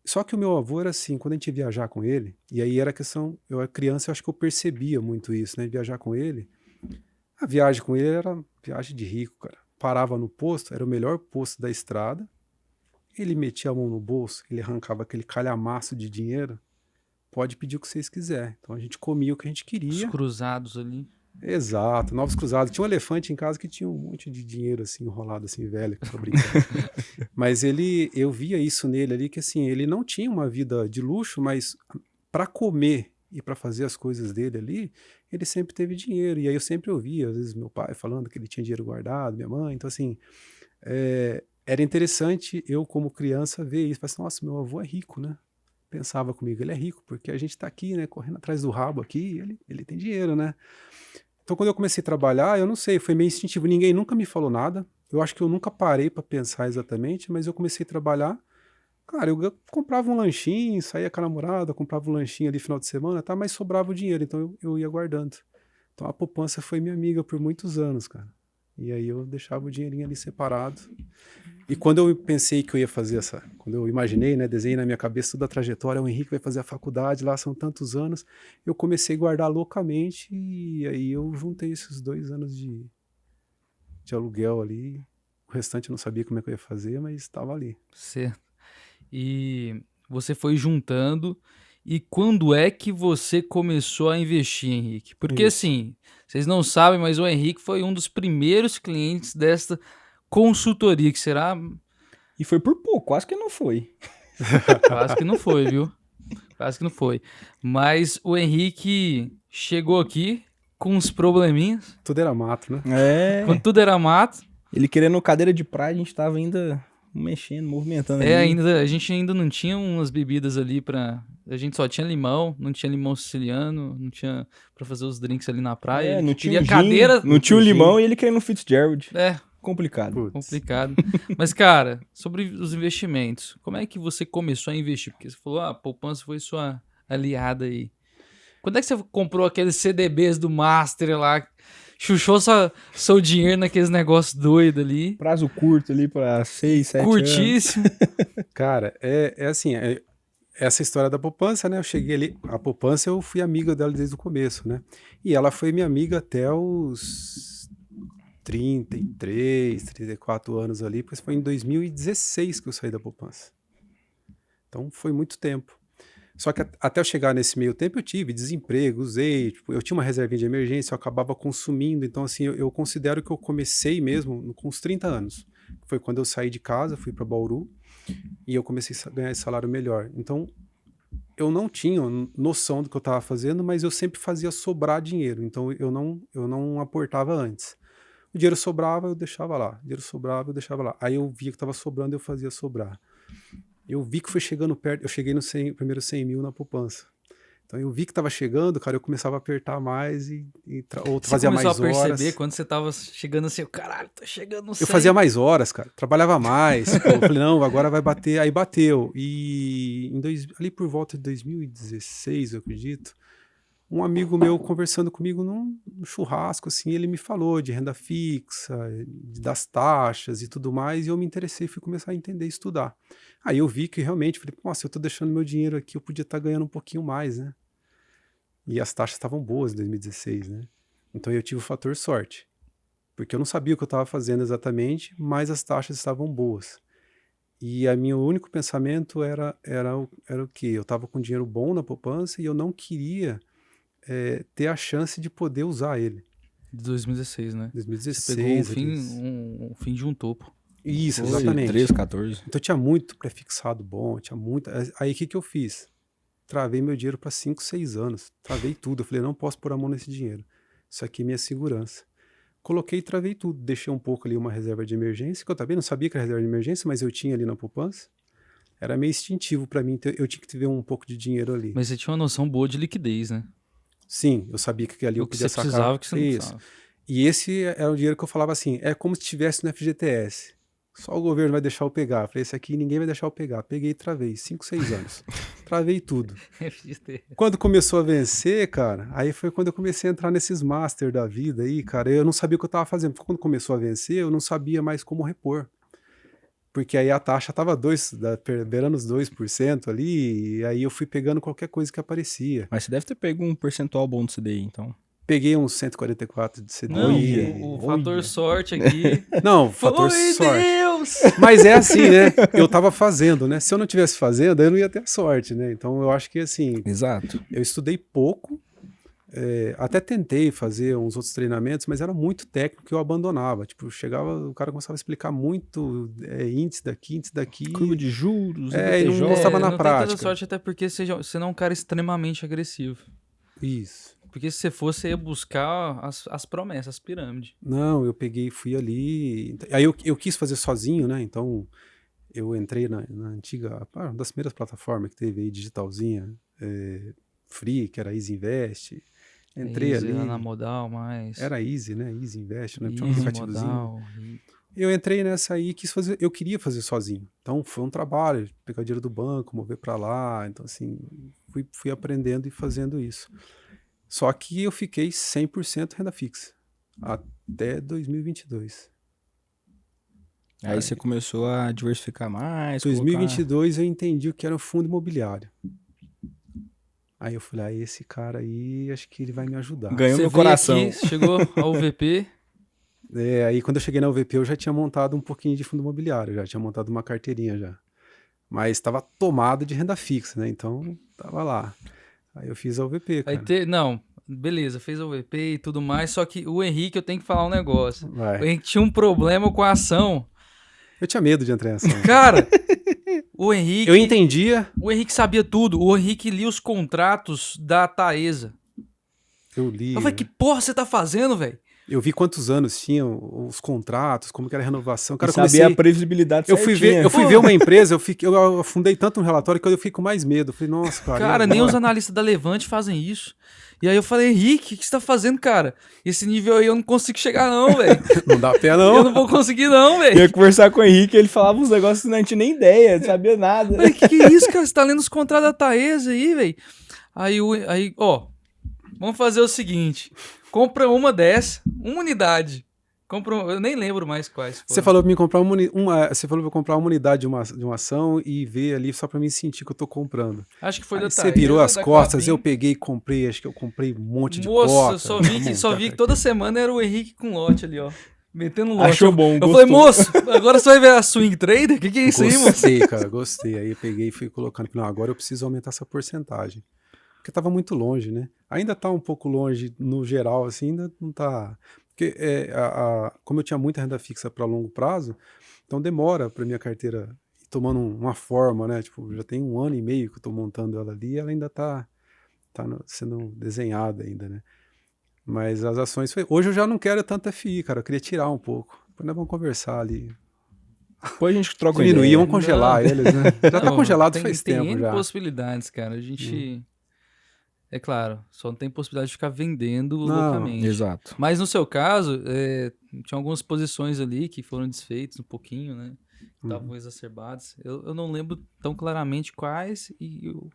Só que o meu avô era assim, quando a gente ia viajar com ele, e aí era questão, eu era criança, eu acho que eu percebia muito isso, né? Viajar com ele. A viagem com ele era viagem de rico, cara. Parava no posto, era o melhor posto da estrada. Ele metia a mão no bolso, ele arrancava aquele calhamaço de dinheiro. Pode pedir o que vocês quiserem. Então a gente comia o que a gente Os queria. cruzados ali. Exato, Novos Cruzados. Tinha um elefante em casa que tinha um monte de dinheiro assim enrolado assim velho pra brincar. Mas eu via isso nele ali que assim, ele não tinha uma vida de luxo, mas para comer e para fazer as coisas dele ali, ele sempre teve dinheiro. E aí eu sempre ouvia, às vezes meu pai falando que ele tinha dinheiro guardado, minha mãe. Então assim, era interessante eu como criança ver isso. Falei assim, nossa, meu avô é rico, né? Pensava comigo, ele é rico, porque a gente está aqui, né, correndo atrás do rabo aqui, ele tem dinheiro, né? Então, quando eu comecei a trabalhar, eu não sei, foi meio instintivo, ninguém nunca me falou nada. Eu acho que eu nunca parei para pensar exatamente, mas eu comecei a trabalhar. Cara, eu comprava um lanchinho, saía com a namorada, comprava um lanchinho ali final de semana, tá? Mas sobrava o dinheiro, então eu ia guardando. Então a poupança foi minha amiga por muitos anos, cara. E aí eu deixava o dinheirinho ali separado. E quando eu pensei que eu ia fazer quando eu imaginei, né, desenhei na minha cabeça toda a trajetória, o Henrique vai fazer a faculdade, lá são tantos anos, eu comecei a guardar loucamente e aí eu juntei esses 2 anos de aluguel ali. O restante eu não sabia como é que eu ia fazer, mas estava ali. Certo. E você foi juntando e quando é que você começou a investir, Henrique? Porque Isso. assim, vocês não sabem, mas o Henrique foi um dos primeiros clientes desta consultoria, que será E foi por pouco, quase que não foi. quase que não foi, viu? Quase que não foi. Mas o Henrique chegou aqui com uns probleminhas, Tudo era mato, né? quando tudo era mato. Ele querendo cadeira de praia, a gente tava ainda mexendo, movimentando ali. A gente ainda não tinha umas bebidas ali pra. A gente só tinha limão, não tinha limão siciliano, não tinha pra fazer os drinks ali na praia. Ele não queria tinha um gin, cadeira. não tinha o gin. limão e ele querendo um Fitzgerald. É, Complicado. Putz. complicado. Mas, cara, sobre os investimentos, como é que você começou a investir? Porque você falou, a poupança foi sua aliada aí. Quando é que você comprou aqueles CDBs do Master lá? Chuchou seu dinheiro naqueles negócios doidos ali. Prazo curto ali pra 6, 7 anos. Curtíssimo. Cara, é assim, essa história da poupança, né? Eu cheguei ali, a poupança eu fui amiga dela desde o começo, né? E ela foi minha amiga até os 33, 34 anos ali, pois foi em 2016 que eu saí da poupança. Então foi muito tempo. Só que até eu chegar nesse meio tempo eu tive desemprego, usei, tipo, eu tinha uma reservinha de emergência, eu acabava consumindo, então assim, eu considero que eu comecei mesmo com uns 30 anos. Foi quando eu saí de casa, fui para Bauru, e eu comecei a ganhar esse salário melhor. Então, eu não tinha noção do que eu estava fazendo, mas eu sempre fazia sobrar dinheiro. Então, eu não aportava antes. O dinheiro sobrava, eu deixava lá. O dinheiro sobrava, eu deixava lá. Aí eu via que estava sobrando, eu fazia sobrar. Eu vi que foi chegando perto, eu cheguei no primeiro 100 mil na poupança. Então, eu vi que estava chegando, cara, eu começava a apertar mais ou fazia mais horas. Você começou a perceber quando você tava chegando assim, caralho, tá chegando no 100. Eu fazia mais horas, cara. Trabalhava mais. Pô, eu falei, não, agora vai bater. Aí bateu. E ali por volta de 2016, eu acredito, um amigo meu conversando comigo num churrasco, assim, ele me falou de renda fixa, das taxas e tudo mais, e eu me interessei e fui começar a entender e estudar. Aí eu vi que realmente, falei, nossa, eu tô deixando meu dinheiro aqui, eu podia estar ganhando um pouquinho mais, né? E as taxas estavam boas em 2016, né? Então eu tive o fator sorte. Porque eu não sabia o que eu estava fazendo exatamente, mas as taxas estavam boas. E meu único pensamento era o quê? Eu estava com dinheiro bom na poupança e eu não queria ter a chance de poder usar ele. De 2016, né? 2016. Você pegou o fim de um topo. Isso, Foi exatamente. 13, 14. Então tinha muito prefixado bom, tinha muito. Aí o que eu fiz? Travei meu dinheiro para 5, 6 anos. Travei tudo. Eu falei, não posso pôr a mão nesse dinheiro. Isso aqui é minha segurança. Coloquei e travei tudo. Deixei um pouco ali uma reserva de emergência, que eu também não sabia que era reserva de emergência, mas eu tinha ali na poupança. Era meio instintivo para mim, eu tinha que ter um pouco de dinheiro ali. Mas você tinha uma noção boa de liquidez, né? Sim, eu sabia que ali eu O que podia você sacar. precisava, o que você não Isso. precisava. E esse era o dinheiro que eu falava assim, é como se estivesse no FGTS. Só o governo vai deixar eu pegar. Eu falei, esse aqui ninguém vai deixar eu pegar. Peguei e travei, 5, 6 anos. Travei tudo. Quando começou a vencer, cara, aí foi quando eu comecei a entrar nesses master da vida aí, cara. Eu não sabia o que eu tava fazendo. Quando começou a vencer, eu não sabia mais como repor. Porque aí a taxa tava beirando os 2% ali, e aí eu fui pegando qualquer coisa que aparecia. Mas você deve ter pego um percentual bom do CDI, então. Peguei uns 144 de CDI. Não, Olha, o fator olha. sorte aqui. Não, fator Foi sorte. Deus! Mas é assim, né? Eu tava fazendo, né? Se eu não tivesse fazendo, eu não ia ter sorte, né? Então eu acho que assim, Exato. eu estudei pouco, até tentei fazer uns outros treinamentos, mas era muito técnico que eu abandonava. Tipo, chegava, o cara começava a explicar muito índice daqui. Curva de juros, e não IBTJ. mostrava na não prática. tem tanta sorte, até porque você não é um cara extremamente agressivo. Isso. Porque se você fosse, você ia buscar as promessas, as pirâmides. Não, eu peguei, fui ali. Aí eu quis fazer sozinho, né? Então eu entrei na antiga, uma das primeiras plataformas que teve aí, digitalzinha, free, que era Easy Invest. Entrei Easy, ali. na Modal, mas... Era Easy, né? Easy Invest, né? Tinha um Easy, aplicativozinho. Modal. Eu entrei nessa aí e eu queria fazer sozinho. Então foi um trabalho, pegar dinheiro do banco, mover para lá. Então, assim, fui aprendendo e fazendo isso. Só que eu fiquei 100% renda fixa até 2022. Aí você começou a diversificar mais. 2022 eu entendi o que era um fundo imobiliário. Aí eu falei, esse cara aí, acho que ele vai me ajudar. Ganhou Você meu veio coração. aqui, chegou ao VP. Aí quando eu cheguei na UVP eu já tinha montado um pouquinho de fundo imobiliário, já tinha montado uma carteirinha já. mas estava tomado de renda fixa, né? Então, tava lá. Aí eu fiz a UVP, cara. Não, beleza, fez a UVP e tudo mais, só que o Henrique, eu tenho que falar um negócio. Vai. O Henrique tinha um problema com a ação. Eu tinha medo de entrar em ação. Cara, o Henrique... Eu entendia. O Henrique sabia tudo. O Henrique lia os contratos da Taesa. Eu li. Eu falei, que porra você tá fazendo, velho? Eu vi quantos anos tinham os contratos, como que era a renovação. Cara, E sabia a previsibilidade eu fui ver uma empresa, eu afundei tanto no relatório que eu fiquei com mais medo. Eu falei, nossa, cara. Cara, nem os analistas da Levante fazem isso. E aí eu falei, Henrique, o que você tá fazendo, cara? Esse nível aí eu não consigo chegar não, velho. Não dá pé, não. Eu não vou conseguir não, Eu velho. ia conversar com o Henrique, ele falava uns negócios que não tinha nem ideia, não sabia nada. Falei, que é isso, cara? Você tá lendo os contratos da Taesa aí, velho? Aí, ó, vamos fazer o seguinte. Compra uma dessa, uma unidade. Eu nem lembro mais quais. Você falou pra mim comprar você falou pra eu comprar uma unidade de uma ação e ver ali só pra mim sentir que eu tô comprando. Acho que foi Aí da você Taesa. virou as da costas, Klabin. eu peguei e comprei, acho que eu comprei um monte de Moço, cota. só vi que toda semana era o Henrique com lote ali, ó. Metendo lote. Achou bom, Eu gostou. falei, moço, agora você vai ver a swing trader? O que é isso aí, moço? Gostei, cara, gostei. Aí eu peguei e fui colocando. Não, agora eu preciso aumentar essa porcentagem. Porque tava muito longe, né? Ainda tá um pouco longe no geral, assim, ainda não tá... Porque como eu tinha muita renda fixa para longo prazo, então demora para minha carteira ir tomando uma forma, né? Tipo, já tem 1 ano e meio que eu tô montando ela ali e ela ainda tá sendo desenhada ainda, né? Mas as ações... Hoje eu já não quero tanto FI, cara. Eu queria tirar um pouco. Depois nós vamos conversar ali. Depois a gente troca uma Diminuir, ideia. vamos congelar eles, né? Já tá Não, congelado faz tem tempo N já. possibilidades, cara. A gente... É claro, só não tem possibilidade de ficar vendendo Não, loucamente. Exato. Mas no seu caso, tinha algumas posições ali que foram desfeitas um pouquinho, né? Que estavam exacerbadas. Eu não lembro tão claramente quais e o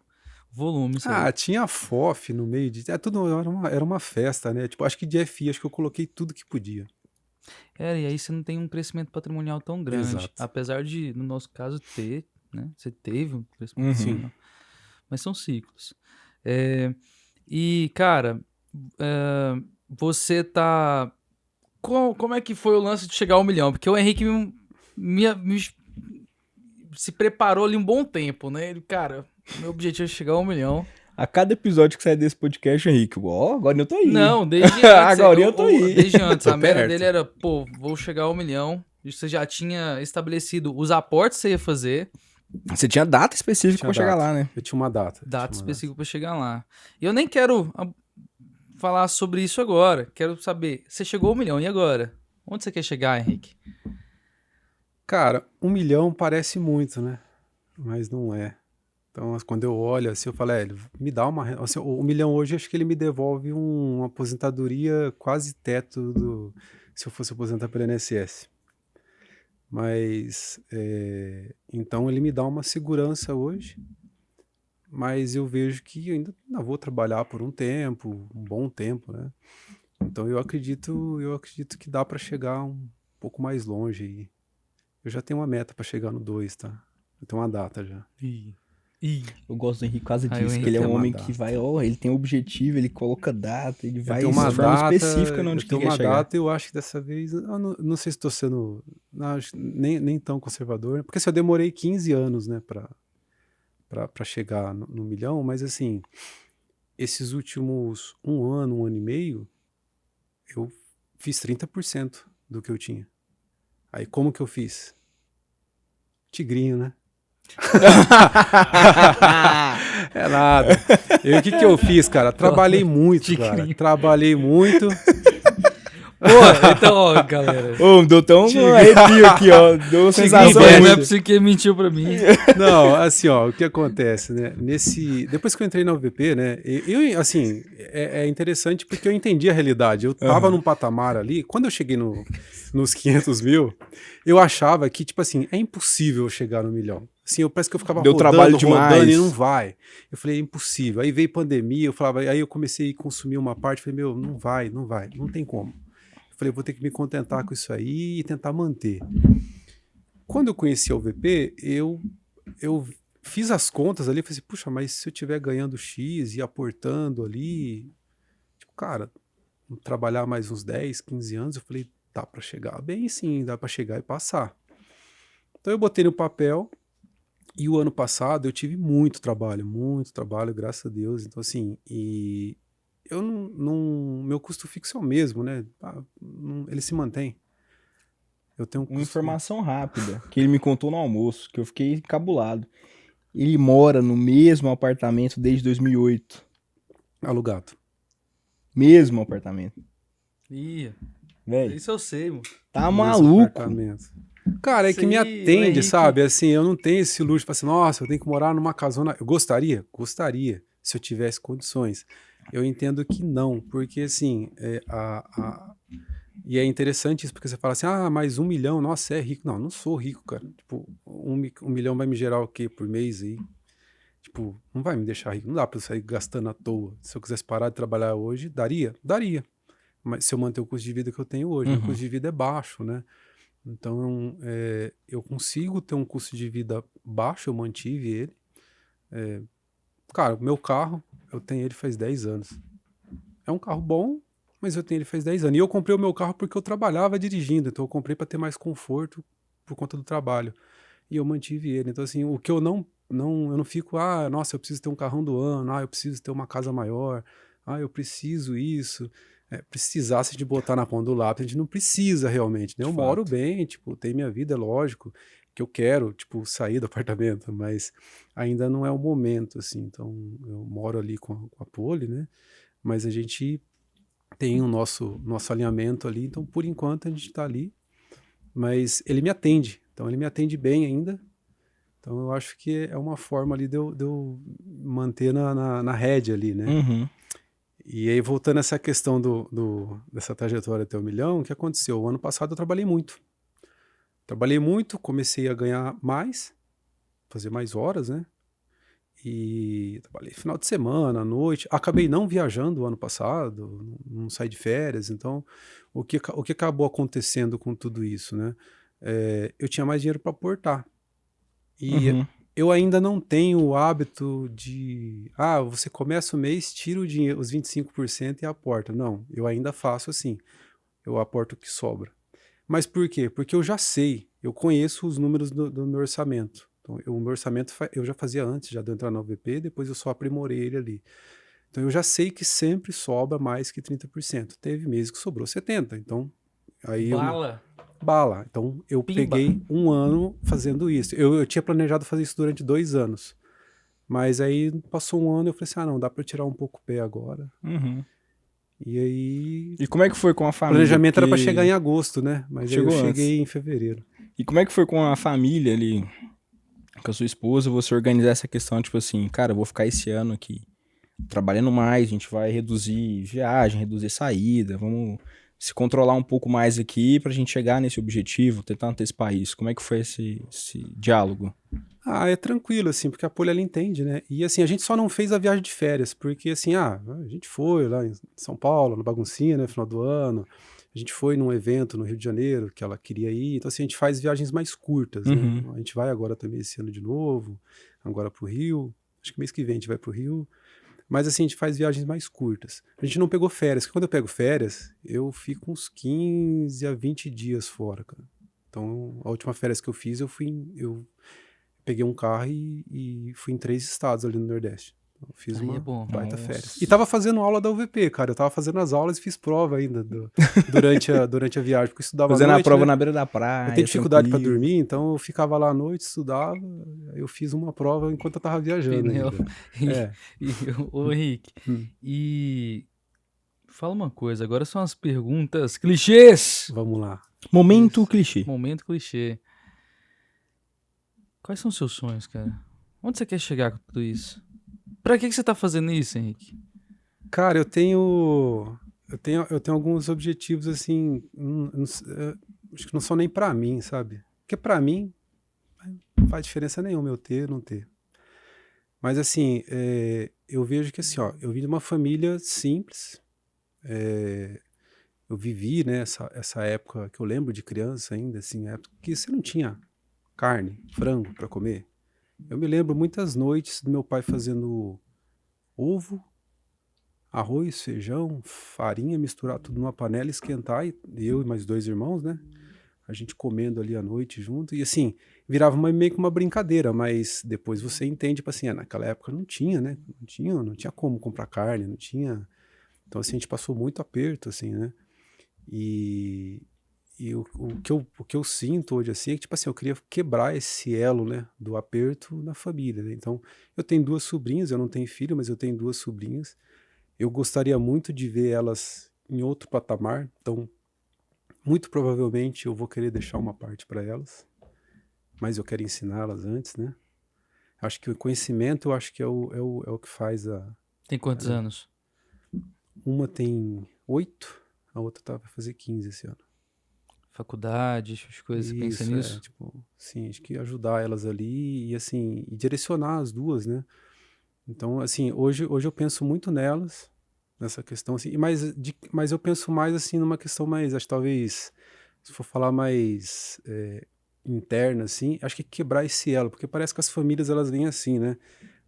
volume. Tinha FOF no meio de... tudo era uma festa, né? Tipo, acho que de FI, acho que eu coloquei tudo que podia. E aí você não tem um crescimento patrimonial tão grande. Exato. Apesar de, no nosso caso, ter, né? Você teve um crescimento patrimonial. Mas são ciclos. E, cara, você tá... Como é que foi o lance de chegar ao 1 milhão? Porque o Henrique se preparou ali um bom tempo, né? Ele, cara, meu objetivo é chegar ao 1 milhão. A cada episódio que sai desse podcast, Henrique, agora eu tô aí. Não, desde antes. Agora eu tô aí. Desde antes. Tô A meta perto. dele era, vou chegar ao 1 milhão. Você já tinha estabelecido os aportes que você ia fazer. Você tinha data específica Tinha pra chegar data. lá, né? Eu tinha uma data. Data específica para chegar lá. E eu nem quero falar sobre isso agora. Quero saber, você chegou ao 1 milhão, e agora? Onde você quer chegar, Henrique? Cara, 1 milhão parece muito, né? Mas não é. Então, quando eu olho assim, eu falo, me dá uma... Assim, o 1 milhão hoje, acho que ele me devolve uma aposentadoria quase teto se eu fosse aposentar pelo INSS. Mas, então ele me dá uma segurança hoje, mas eu vejo que ainda vou trabalhar por um bom tempo, né? Então eu acredito que dá para chegar um pouco mais longe. E eu já tenho uma meta para chegar no 2, tá? Eu tenho uma data já. Eu gosto do Henrique por causa o disso, que Henrique ele é tem um uma homem data. que vai, ele tem objetivo, ele coloca data, ele vai Eu tenho uma de forma data, específica onde eu que ele tenho quer uma chegar. data, eu acho que dessa vez, eu não sei se estou sendo nem tão conservador, porque se eu demorei 15 anos, né, para chegar no 1 milhão, mas assim, esses últimos 1 ano, 1 ano e meio, eu fiz 30% do que eu tinha. Aí como que eu fiz? Tigrinho, né? É nada. O que eu fiz, cara? Trabalhei muito, cara. Trabalhei muito. Então, ó, galera. Ô, deu tão um arrepio aqui, ó. Deu uma sensação Não é muito. possível que ele mentiu pra mim. Não, assim, ó, o que acontece, né? Depois que eu entrei na UVP, né? Assim, é interessante porque eu entendi a realidade. Eu tava num patamar ali. Quando eu cheguei nos 500 mil, eu achava que, tipo assim, é impossível eu chegar no 1 milhão. Assim, parece que eu ficava Deu trabalho demais. e não vai. Eu falei, é impossível. Aí veio pandemia, aí eu comecei a consumir uma parte, falei, não vai, não tem como. Eu falei, vou ter que me contentar com isso aí e tentar manter. Quando eu conheci a UVP, eu fiz as contas ali, falei assim, puxa, mas se eu estiver ganhando X e aportando ali, tipo, cara, trabalhar mais uns 10, 15 anos, eu falei, dá para chegar bem sim, dá para chegar e passar. Então eu botei no papel E o ano passado eu tive muito trabalho, graças a Deus. Então, assim, e eu meu custo fixo é o mesmo, né? Ele se mantém. Eu tenho um Uma custo informação rápida que ele me contou no almoço, que eu fiquei encabulado. Ele mora no mesmo apartamento desde 2008. alugado. Mesmo apartamento. Ih, Velho, isso eu sei, mano. tá Mesmo maluco? apartamento. Cara, é Isso que me aí, o atende, Henrique. sabe? Assim, eu não tenho esse luxo, tipo assim, nossa, eu tenho que morar numa casona. Eu gostaria? Gostaria, se eu tivesse condições. Eu entendo que não, porque assim, e é interessante isso, porque você fala assim, ah, mais 1 milhão, nossa, é rico. Não, não sou rico, cara. Tipo, 1 milhão vai me gerar o quê por mês aí? Tipo, não vai me deixar rico. Não dá pra eu sair gastando à toa. Se eu quisesse parar de trabalhar hoje, daria? Daria. Mas se eu manter o custo de vida que eu tenho hoje, meu Uhum. custo de vida é baixo, né? Então, eu consigo ter um custo de vida baixo, eu mantive ele. Cara, o meu carro, eu tenho ele faz 10 anos. É um carro bom, mas eu tenho ele faz 10 anos. E eu comprei o meu carro porque eu trabalhava dirigindo, então eu comprei para ter mais conforto por conta do trabalho. E eu mantive ele. Então, assim, o que eu não fico, ah, nossa, eu preciso ter um carrão do ano, ah, eu preciso ter uma casa maior, ah, eu preciso isso. Precisar se de botar na ponta do lápis, a gente não precisa realmente, né? De Eu moro fato. bem, tipo, tenho minha vida, é lógico, que eu quero, tipo, sair do apartamento, mas ainda não é o momento, assim. Então, eu moro ali com a Poli, né? Mas a gente tem o nosso alinhamento ali, então por enquanto a gente está ali, mas ele me atende, então ele me atende bem ainda, então eu acho que é uma forma ali de eu manter na rédea ali, né? Uhum. E aí voltando a essa questão dessa trajetória até 1 milhão, o que aconteceu? O ano passado eu trabalhei muito, comecei a ganhar mais, fazer mais horas, né? E trabalhei final de semana, à noite. Acabei não viajando o ano passado, não saí de férias. Então, o que acabou acontecendo com tudo isso, né? Eu tinha mais dinheiro para aportar. E Uhum. eu ainda não tenho o hábito de, você começa o mês, tira o dinheiro, os 25% e aporta. Não, eu ainda faço assim. Eu aporto o que sobra. Mas por quê? Porque eu já sei, eu conheço os números do meu orçamento. Então, o meu orçamento eu já fazia antes, já de eu entrar na UVP, depois eu só aprimorei ele ali. Então eu já sei que sempre sobra mais que 30%. Teve meses que sobrou 70%. Então, aí eu. Bala. Bala. Então eu Pimba. peguei um ano fazendo isso. Eu tinha planejado fazer isso durante 2 anos. Mas aí passou um ano e eu falei assim: não, dá para tirar um pouco o pé agora. Uhum. E aí. E como é que foi com a O família? planejamento era para chegar Porque em agosto, né? Mas aí eu chegou antes. cheguei em fevereiro. E como é que foi com a família ali, com a sua esposa, você organizar essa questão, tipo assim, cara, eu vou ficar esse ano aqui trabalhando mais, a gente vai reduzir viagem, reduzir saída, vamos se controlar um pouco mais aqui pra gente chegar nesse objetivo, tentar antecipar isso. Como é que foi esse diálogo? É tranquilo, assim, porque a Poli ela entende, né? E assim, a gente só não fez a viagem de férias, porque assim, a gente foi lá em São Paulo, no Baguncinha, né, final do ano. A gente foi num evento no Rio de Janeiro que ela queria ir. Então, assim, a gente faz viagens mais curtas, né? Uhum. A gente vai agora também esse ano de novo, agora pro Rio. Acho que mês que vem a gente vai pro Rio. Mas assim, a gente faz viagens mais curtas. A gente não pegou férias, porque quando eu pego férias, eu fico uns 15 a 20 dias fora, cara. Então, a última férias que eu fiz, eu peguei um carro e fui em 3 estados ali no Nordeste. Então, eu fiz Aí é uma bom. baita férias. E Nossa. tava fazendo aula da UVP, cara. Eu tava fazendo as aulas e fiz prova ainda durante a viagem, porque eu estudava à Fazendo a noite, prova né? na beira da Eu tenho praia, dificuldade para tranquilo. dormir, então eu ficava lá à noite, estudava. Eu fiz uma prova enquanto eu tava viajando Pneu. ainda. É. E, ô Henrique, Hum. e fala uma coisa, agora são as perguntas clichês. Vamos lá. Momento Isso. clichê. Momento clichê. Quais são os seus sonhos, cara? Onde você quer chegar com tudo isso? Pra que você tá fazendo isso, Henrique? Cara, eu tenho alguns objetivos assim, acho que não são nem pra mim, sabe? Porque pra mim não faz diferença nenhuma eu ter, não ter. Mas assim, eu vejo que assim, ó, eu vim de uma família simples, é, eu vivi, né, essa época que eu lembro de criança ainda, assim, época que você não tinha carne, frango pra comer. Eu me lembro muitas noites do meu pai fazendo ovo, arroz, feijão, farinha, misturar tudo numa panela, esquentar, e eu e mais 2 irmãos, né? a gente comendo ali à noite junto, e assim, virava meio que uma brincadeira, mas depois você entende, tipo assim, naquela época não tinha, né? Não tinha como comprar carne, não tinha. Então, assim, a gente passou muito aperto, assim, né? E, e o que eu sinto hoje, assim, é que, tipo assim, eu queria quebrar esse elo, né, do aperto na família, né? Então, eu tenho 2 sobrinhas, eu não tenho filho, mas eu tenho 2 sobrinhas. Eu gostaria muito de ver elas em outro patamar, então, muito provavelmente eu vou querer deixar uma parte para elas, mas eu quero ensiná-las antes, né? Acho que o conhecimento, eu acho que é o que faz a. Tem quantos anos? Uma tem 8, a outra vai fazer 15 esse ano. Faculdade, essas coisas, você pensa Isso, nisso? tipo, sim, acho que ajudar elas ali e assim, e direcionar as duas, né? Então, assim, hoje eu penso muito nelas, nessa questão, assim, mas eu penso mais, assim, numa questão mais, acho que talvez, se for falar mais interna, assim, acho que quebrar esse elo, porque parece que as famílias, elas vêm assim, né?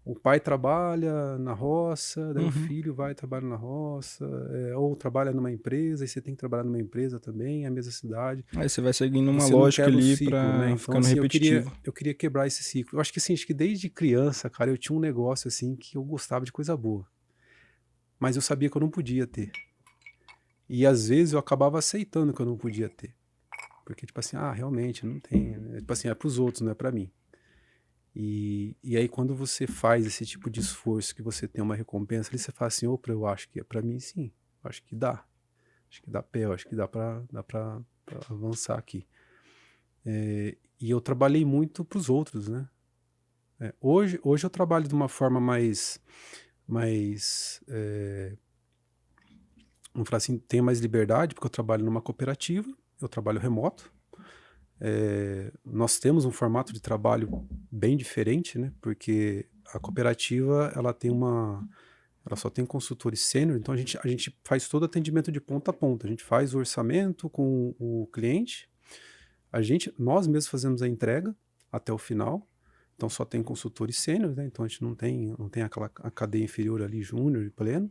O pai trabalha na roça, daí o Uhum. filho vai e trabalha na roça, ou trabalha numa empresa, e você tem que trabalhar numa empresa também, é a mesma cidade. Aí você vai seguindo uma Você não lógica quebra o ali ciclo, né? pra Então, ficando assim, eu queria, repetitivo. eu queria quebrar esse ciclo. Eu acho que, assim, acho que desde criança, cara, eu tinha um negócio, assim, que eu gostava de coisa boa. Mas eu sabia que eu não podia ter. E, às vezes, eu acabava aceitando que eu não podia ter. Porque, tipo assim, realmente, não tem. Né? Tipo assim, é pros outros, não é pra mim. E aí, quando você faz esse tipo de esforço, que você tem uma recompensa, ali você fala assim, opa, eu acho que é pra mim, sim. Eu acho que dá. Acho que dá pé, eu acho que dá pra avançar aqui. E eu trabalhei muito pros outros, né? Hoje eu trabalho de uma forma mais, vamos falar assim, tenho mais liberdade, porque eu trabalho numa cooperativa, eu trabalho remoto. Nós temos um formato de trabalho bem diferente, né? Porque a cooperativa, ela só tem consultores sênior, então a gente faz todo atendimento de ponta a ponta. A gente faz o orçamento com o cliente, nós mesmos fazemos a entrega até o final. Então só tem consultores sênior, né? Então a gente não tem a cadeia inferior ali, júnior e pleno.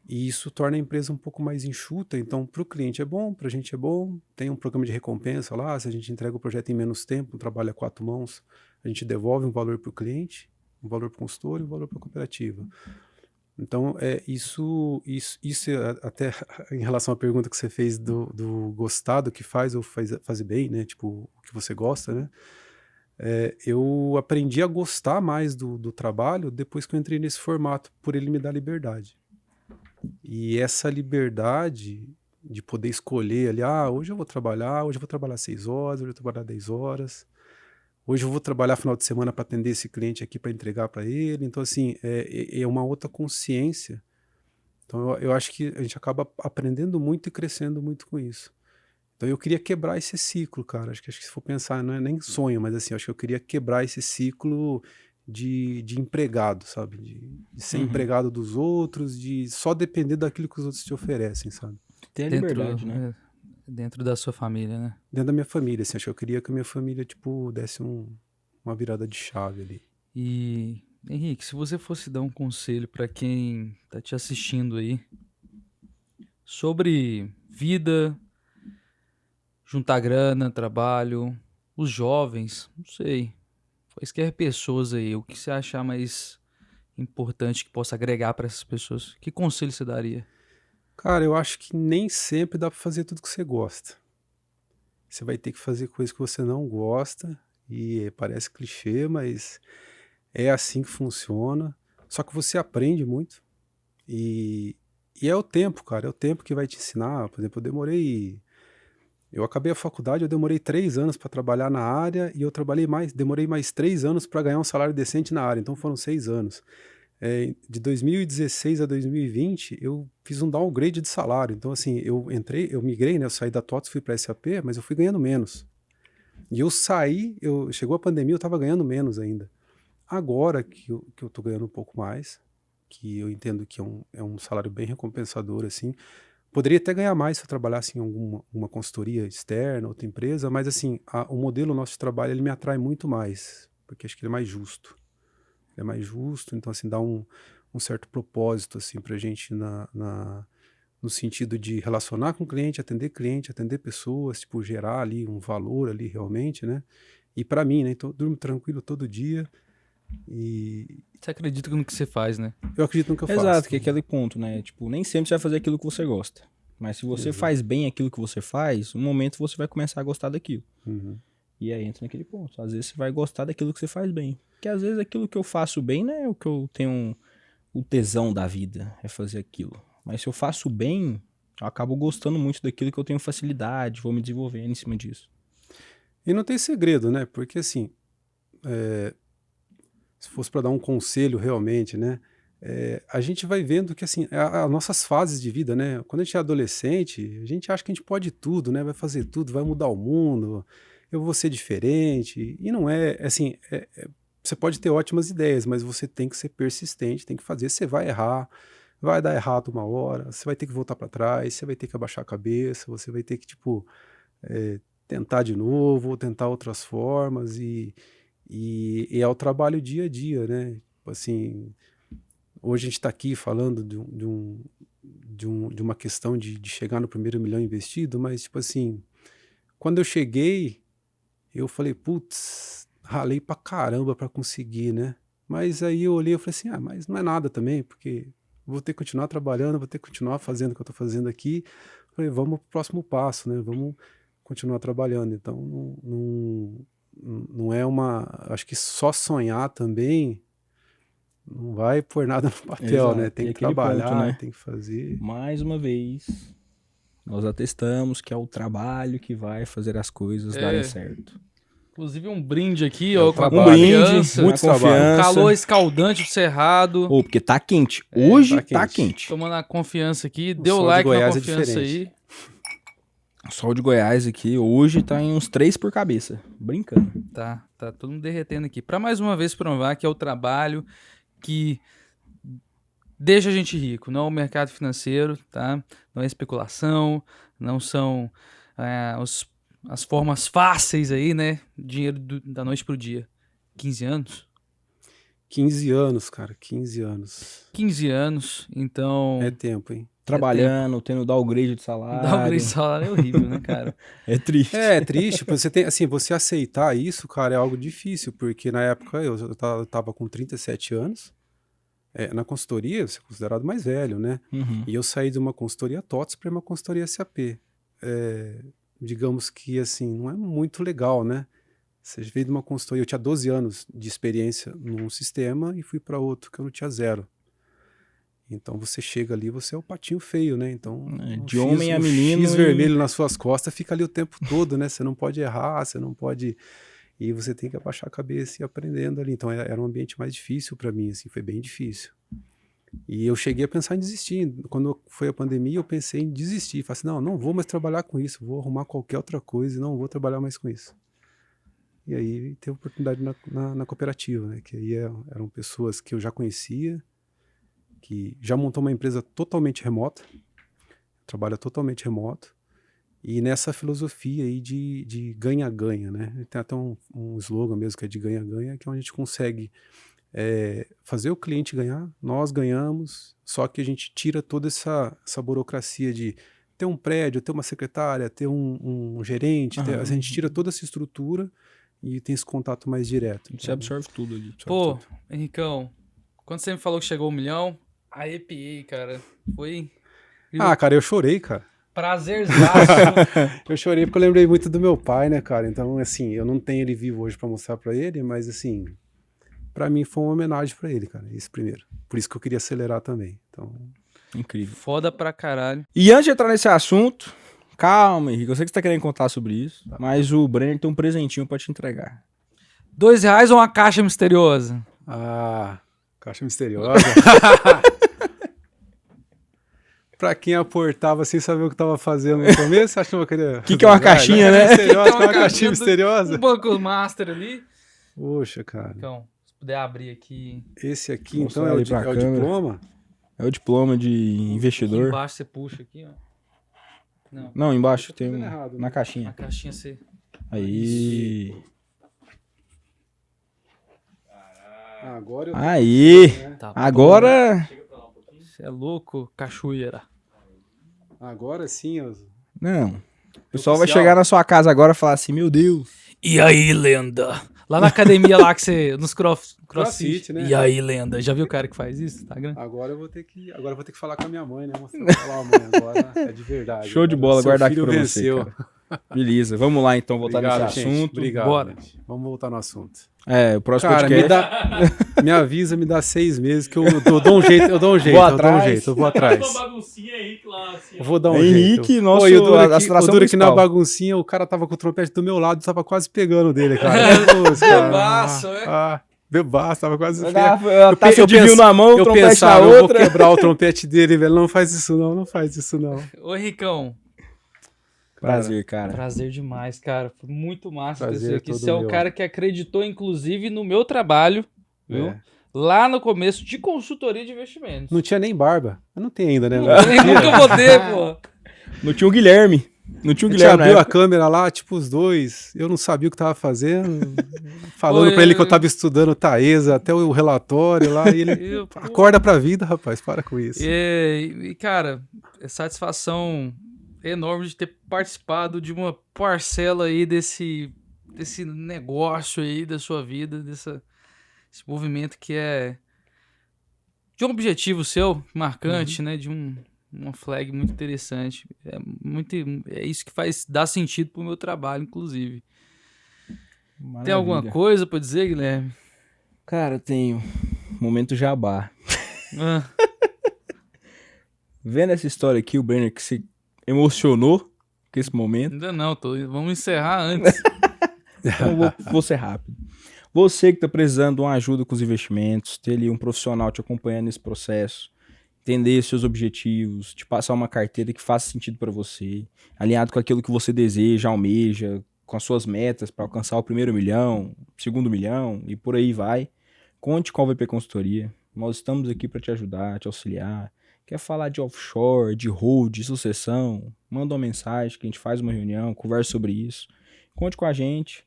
E isso torna a empresa um pouco mais enxuta. Então, para o cliente é bom, para a gente é bom. Tem um programa de recompensa lá. Se a gente entrega o projeto em menos tempo, trabalha 4 mãos, a gente devolve um valor para o cliente, um valor para o consultor e um valor para a cooperativa. Então, isso até em relação à pergunta que você fez do gostar do que faz ou fazer bem, né? Tipo, o que você gosta, né? Eu aprendi a gostar mais do trabalho depois que eu entrei nesse formato, por ele me dar liberdade. E essa liberdade de poder escolher ali, hoje eu vou trabalhar 6 horas, hoje eu vou trabalhar 10 horas, hoje eu vou trabalhar final de semana para atender esse cliente aqui para entregar para ele. Então, assim, é uma outra consciência. Então, eu acho que a gente acaba aprendendo muito e crescendo muito com isso. Então, eu queria quebrar esse ciclo, cara. Acho que se for pensar, não é nem sonho, mas assim, acho que eu queria quebrar esse ciclo de empregado, sabe? De ser Uhum. empregado dos outros, de só depender daquilo que os outros te oferecem, sabe? Ter a Dentro, liberdade, né? dentro da sua família, né? Dentro da minha família, assim, acho que eu queria que a minha família, tipo, desse uma virada de chave ali. E, Henrique, se você fosse dar um conselho para quem tá te assistindo aí sobre vida, juntar grana, trabalho, os jovens, não sei, quaisquer pessoas aí, o que você achar mais importante que possa agregar para essas pessoas, que conselho você daria? Cara, eu acho que nem sempre dá pra fazer tudo que você gosta. Você vai ter que fazer coisas que você não gosta, e parece clichê, mas é assim que funciona. Só que você aprende muito. E é o tempo, cara, é o tempo que vai te ensinar. Por exemplo, eu acabei a faculdade, eu demorei 3 anos para trabalhar na área e eu demorei mais 3 anos para ganhar um salário decente na área, então foram 6 anos. De 2016 a 2020, eu fiz um downgrade de salário. Então, assim, eu migrei, né? Eu saí da TOTS, fui para SAP, mas eu fui ganhando menos. E chegou a pandemia, eu estava ganhando menos ainda. Agora que eu tô ganhando um pouco mais, que eu entendo que é um salário bem recompensador, assim. Poderia até ganhar mais se eu trabalhasse em uma consultoria externa, outra empresa, mas assim, o modelo nosso de trabalho, ele me atrai muito mais, porque acho que ele é mais justo. Ele é mais justo, então assim, dá um certo propósito, assim, pra gente no no sentido de relacionar com o cliente, atender pessoas, tipo, gerar ali um valor ali realmente, né? E para mim, né? Então, eu durmo tranquilo todo dia e Você acredita no que você faz, né? eu acredito no que eu faço. Exato, que é aquele ponto, né? Tipo, nem sempre você vai fazer aquilo que você gosta. Mas se você Exato. faz bem aquilo que você faz, um momento você vai começar a gostar daquilo. Uhum. E aí entra naquele ponto. Às vezes você vai gostar daquilo que você faz bem. Porque às vezes aquilo que eu faço bem não é o que eu tenho o tesão da vida, é fazer aquilo. Mas se eu faço bem, eu acabo gostando muito daquilo que eu tenho facilidade, vou me desenvolvendo em cima disso. E não tem segredo, né? Porque assim, se fosse para dar um conselho realmente, né? A gente vai vendo que assim, as nossas fases de vida, né? Quando a gente é adolescente, a gente acha que a gente pode tudo, né? Vai fazer tudo, vai mudar o mundo, eu vou ser diferente. E não é, assim, você pode ter ótimas ideias, mas você tem que ser persistente, tem que fazer. Você vai errar, vai dar errado uma hora, você vai ter que voltar para trás, você vai ter que abaixar a cabeça, você vai ter que, tipo, tentar de novo, ou tentar outras formas, e é o trabalho dia a dia, né? Tipo assim, hoje a gente está aqui falando de uma questão de chegar no primeiro milhão investido, mas, tipo assim, quando eu cheguei, eu falei, putz, ralei pra caramba pra conseguir, né? Mas aí eu olhei e falei assim, mas não é nada também, porque vou ter que continuar trabalhando, vou ter que continuar fazendo o que eu tô fazendo aqui. Falei, vamos pro próximo passo, né? Vamos continuar trabalhando. Então, não é uma... Acho que só sonhar também não vai pôr nada no papel, Exato, né? Tem e que aquele ponto, trabalhar, né? tem que fazer. Mais uma vez, nós atestamos que é o trabalho que vai fazer as coisas darem certo. Inclusive um brinde aqui, É ó, o com a trabalho. confiança. muito confiança. Calor escaldante do Cerrado. Ou porque tá quente. Hoje tá tá quente. quente. Tomando a confiança aqui. O Deu sol de like na Goiás é confiança aí. diferente. O sol de Goiás aqui hoje tá em uns 3 por cabeça. Brincando. Tá todo mundo derretendo aqui. Pra mais uma vez provar que é o trabalho que deixa a gente rico, não é o mercado financeiro, tá? Não é especulação, não são as formas fáceis aí, né? Dinheiro da noite pro dia. 15 anos? 15 anos, cara, 15 anos. 15 anos, então... É tempo, hein? Trabalhando, tendo downgrade de salário. Dar o grade de salário é horrível, né, cara? É triste. É triste, você tem, assim, você aceitar isso, cara, é algo difícil, porque na época eu tava com 37 anos, na consultoria você é considerado mais velho, né? Uhum. E eu saí de uma consultoria TOTS para uma consultoria SAP. Digamos que, assim, não é muito legal, né? Você veio de uma consultoria, eu tinha 12 anos de experiência num sistema e fui para outro que eu não tinha 0. Então você chega ali, você é o patinho feio, né? Então de homem a o menino X vermelho nas suas costas fica ali o tempo todo, né? Você não pode errar, você não pode... E você tem que abaixar a cabeça e ir aprendendo ali. Então era um ambiente mais difícil para mim, assim, foi bem difícil. E eu cheguei a pensar em desistir. Quando foi a pandemia, eu pensei em desistir. Falei assim, não vou mais trabalhar com isso, vou arrumar qualquer outra coisa e não vou trabalhar mais com isso. E aí teve oportunidade na cooperativa, né? Que aí eram pessoas que eu já conhecia, que já montou uma empresa totalmente remota, trabalha totalmente remoto, e nessa filosofia aí de ganha-ganha, né? Tem até um slogan mesmo que é de ganha-ganha, que é onde a gente consegue fazer o cliente ganhar, nós ganhamos, só que a gente tira toda essa burocracia de ter um prédio, ter uma secretária, ter um gerente, a gente tira toda essa estrutura e tem esse contato mais direto. Você absorve tudo ali. Pô, Henricão, quando você me falou que chegou 1 milhão, arrepiei, cara. Foi... cara, eu chorei, cara. Prazerzaço. Eu chorei porque eu lembrei muito do meu pai, né, cara? Então, assim, eu não tenho ele vivo hoje pra mostrar pra ele, mas, assim, pra mim foi uma homenagem pra ele, cara, esse primeiro. Por isso que eu queria acelerar também. Então... Incrível. Foda pra caralho. E antes de entrar nesse assunto, calma, Henrique, eu sei que você tá querendo contar sobre isso, mas o Brenner tem um presentinho pra te entregar. R$2 ou uma caixa misteriosa? Caixa misteriosa. Pra quem aportava sem saber o que tava fazendo no começo, achava que era... O que é uma caixinha, né? Uma caixinha misteriosa. Um banco master ali. Poxa, cara. Então, se puder abrir aqui. Esse aqui, Mostrar então, é ali o pra câmera. diploma? É o diploma de Aqui investidor. embaixo você puxa aqui, ó. Não, embaixo tem fazendo errado, né? na A caixinha. caixinha você... Aí. Agora eu... Aí. Tá Agora. Você é louco, cachoeira. Agora sim, Não. O pessoal vai Oficial. chegar na sua casa agora e falar assim, meu Deus. E aí, lenda? Lá na academia lá que você. Nos crossfit. CrossFit, né? E aí, lenda? Já viu o cara que faz isso no Instagram? Agora eu vou ter que falar com a minha mãe, né? Mostrar pra ela, mãe, agora é de verdade. Show de Agora bola, seu guardar aqui filho pra venceu. você, cara. Beleza, vamos lá então voltar Obrigado, nesse gente. assunto. Obrigado, Bora. gente. Vamos voltar no assunto. É, o próximo Cara, podcast. me avisa, me dá 6 meses que eu dou um jeito, eu dou um jeito, Vou eu dou um atrás. jeito, eu vou atrás. Uma baguncinha, Henrique lá, assim, ó. Eu vou dar um Henrique, jeito. nosso- e o duro a que, atração o duro que na principal. baguncinha o cara tava com o trompete do meu lado, tava quase pegando dele, cara. Pô, cara. Bebaço, né? Bebaço, tava quase... A taça eu de vinho penso- na mão, o eu trompete pensava, na eu vou outra. quebrar o trompete dele, velho. Não faz isso não, não faz isso não. Ô, Ricão. Prazer, cara. Prazer demais, cara. Foi muito massa ter Prazer você aqui. todo Você é um meu. cara que acreditou, inclusive, no meu trabalho, viu? É. Lá no começo de consultoria de investimentos. Não tinha nem barba. Eu não tenho ainda, né? Nunca vou ter, pô. Não tinha o Guilherme. Não tinha o A gente Guilherme na abriu a época. câmera lá, tipo os dois. Eu não sabia o que tava fazendo. Falando Oi, pra ele que eu tava estudando Taesa, até o relatório lá. E ele Eu, pô. acorda pra vida, rapaz. Para com isso. E, cara, é satisfação enorme de ter participado de uma parcela aí desse negócio aí da sua vida, esse movimento que é de um objetivo seu, marcante, né? De uma flag muito interessante. É isso que dá sentido pro meu trabalho, inclusive. Tem alguma Maravilha. coisa pra dizer, Guilherme? Cara, tenho. Momento jabá. Ah, Vendo essa história aqui, o Brenner que se emocionou com esse momento. ainda não, vamos encerrar antes. Então vou ser rápido. Você que está precisando de uma ajuda com os investimentos, ter ali um profissional te acompanhando nesse processo, entender seus objetivos, te passar uma carteira que faça sentido para você, alinhado com aquilo que você deseja, almeja, com as suas metas para alcançar o primeiro milhão, segundo milhão e por aí vai. Conte com a VP Consultoria. Nós estamos aqui para te ajudar, te auxiliar. Quer falar de offshore, de hold, de sucessão? Manda uma mensagem que a gente faz uma reunião, conversa sobre isso. Conte com a gente.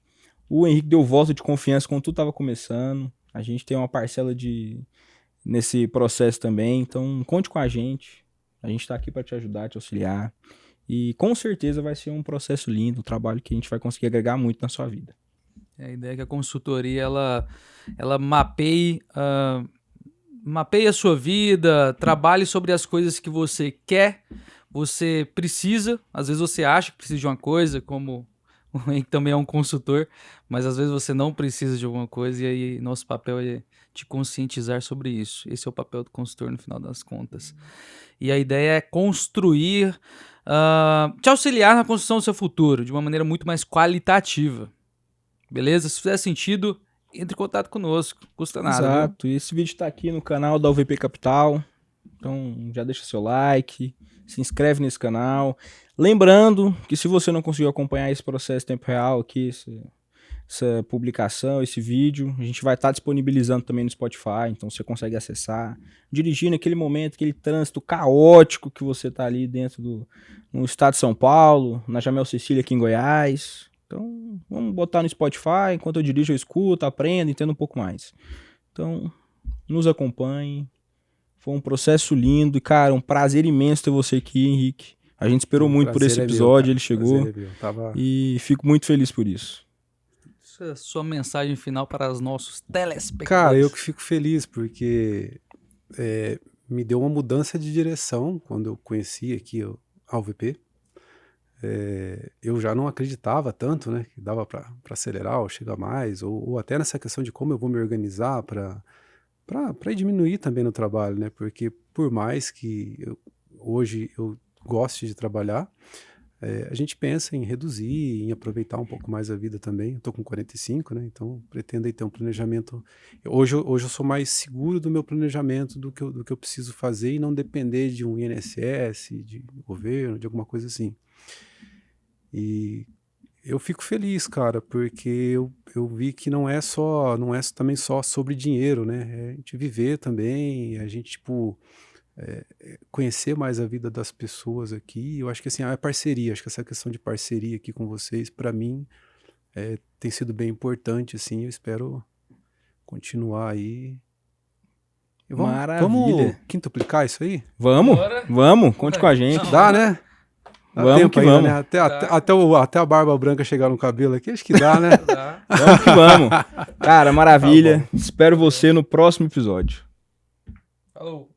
O Henrique deu voto de confiança quando tudo estava começando. A gente tem uma parcela nesse processo também. Então, conte com a gente. A gente está aqui para te ajudar, te auxiliar. E com certeza vai ser um processo lindo, um trabalho que a gente vai conseguir agregar muito na sua vida. A ideia é que a consultoria ela mapeie a sua vida, trabalhe sobre as coisas que você quer, você precisa. Às vezes você acha que precisa de uma coisa, como o Henrique também é um consultor, mas às vezes você não precisa de alguma coisa e aí nosso papel é te conscientizar sobre isso. Esse é o papel do consultor no final das contas. E a ideia é construir, te auxiliar na construção do seu futuro de uma maneira muito mais qualitativa. Beleza? Se fizer sentido, entre em contato conosco. Custa nada. Viu? Exato. E esse vídeo está aqui no canal da UVP Capital. Então já deixa seu like, se inscreve nesse canal. Lembrando que se você não conseguiu acompanhar esse processo em tempo real aqui, essa publicação, esse vídeo, a gente vai estar disponibilizando também no Spotify, então você consegue acessar, dirigir naquele momento, aquele trânsito caótico que você está ali dentro no estado de São Paulo, na Jamel Cecília aqui em Goiás. Então vamos botar no Spotify, enquanto eu dirijo eu escuto, aprendo, entendo um pouco mais. Então nos acompanhe. Foi um processo lindo e, cara, um prazer imenso ter você aqui, Henrique. A gente esperou muito por esse episódio, ele chegou e fico muito feliz por isso. Essa é a sua mensagem final para os nossos telespectadores. Cara, eu que fico feliz porque me deu uma mudança de direção quando eu conheci aqui a UVP. Eu já não acreditava tanto, né, que dava para acelerar ou chegar mais, ou até nessa questão de como eu vou me organizar para diminuir também no trabalho, né, porque por mais que hoje eu goste de trabalhar, a gente pensa em reduzir, em aproveitar um pouco mais a vida também. Eu tô com 45, né, então pretendo aí ter um planejamento. Hoje eu sou mais seguro do meu planejamento do que eu preciso fazer e não depender de um INSS, de governo, de alguma coisa assim. E eu fico feliz, cara, porque eu vi que não é também só sobre dinheiro, né? É a gente viver também, a gente, tipo, conhecer mais a vida das pessoas aqui. Eu acho que, assim, é parceria. Acho que essa questão de parceria aqui com vocês, para mim, tem sido bem importante, assim. Eu espero continuar aí. Maravilha. Vamos quintuplicar isso aí? Vamos, Bora. vamos, conte com a gente. Não, Dá, né? Dá Vamos tempo que ainda, vamos. né? Até a barba branca chegar no cabelo aqui, acho que dá, né? Tá? Vamos que vamos. Cara, maravilha. Espero você no próximo episódio. Falou.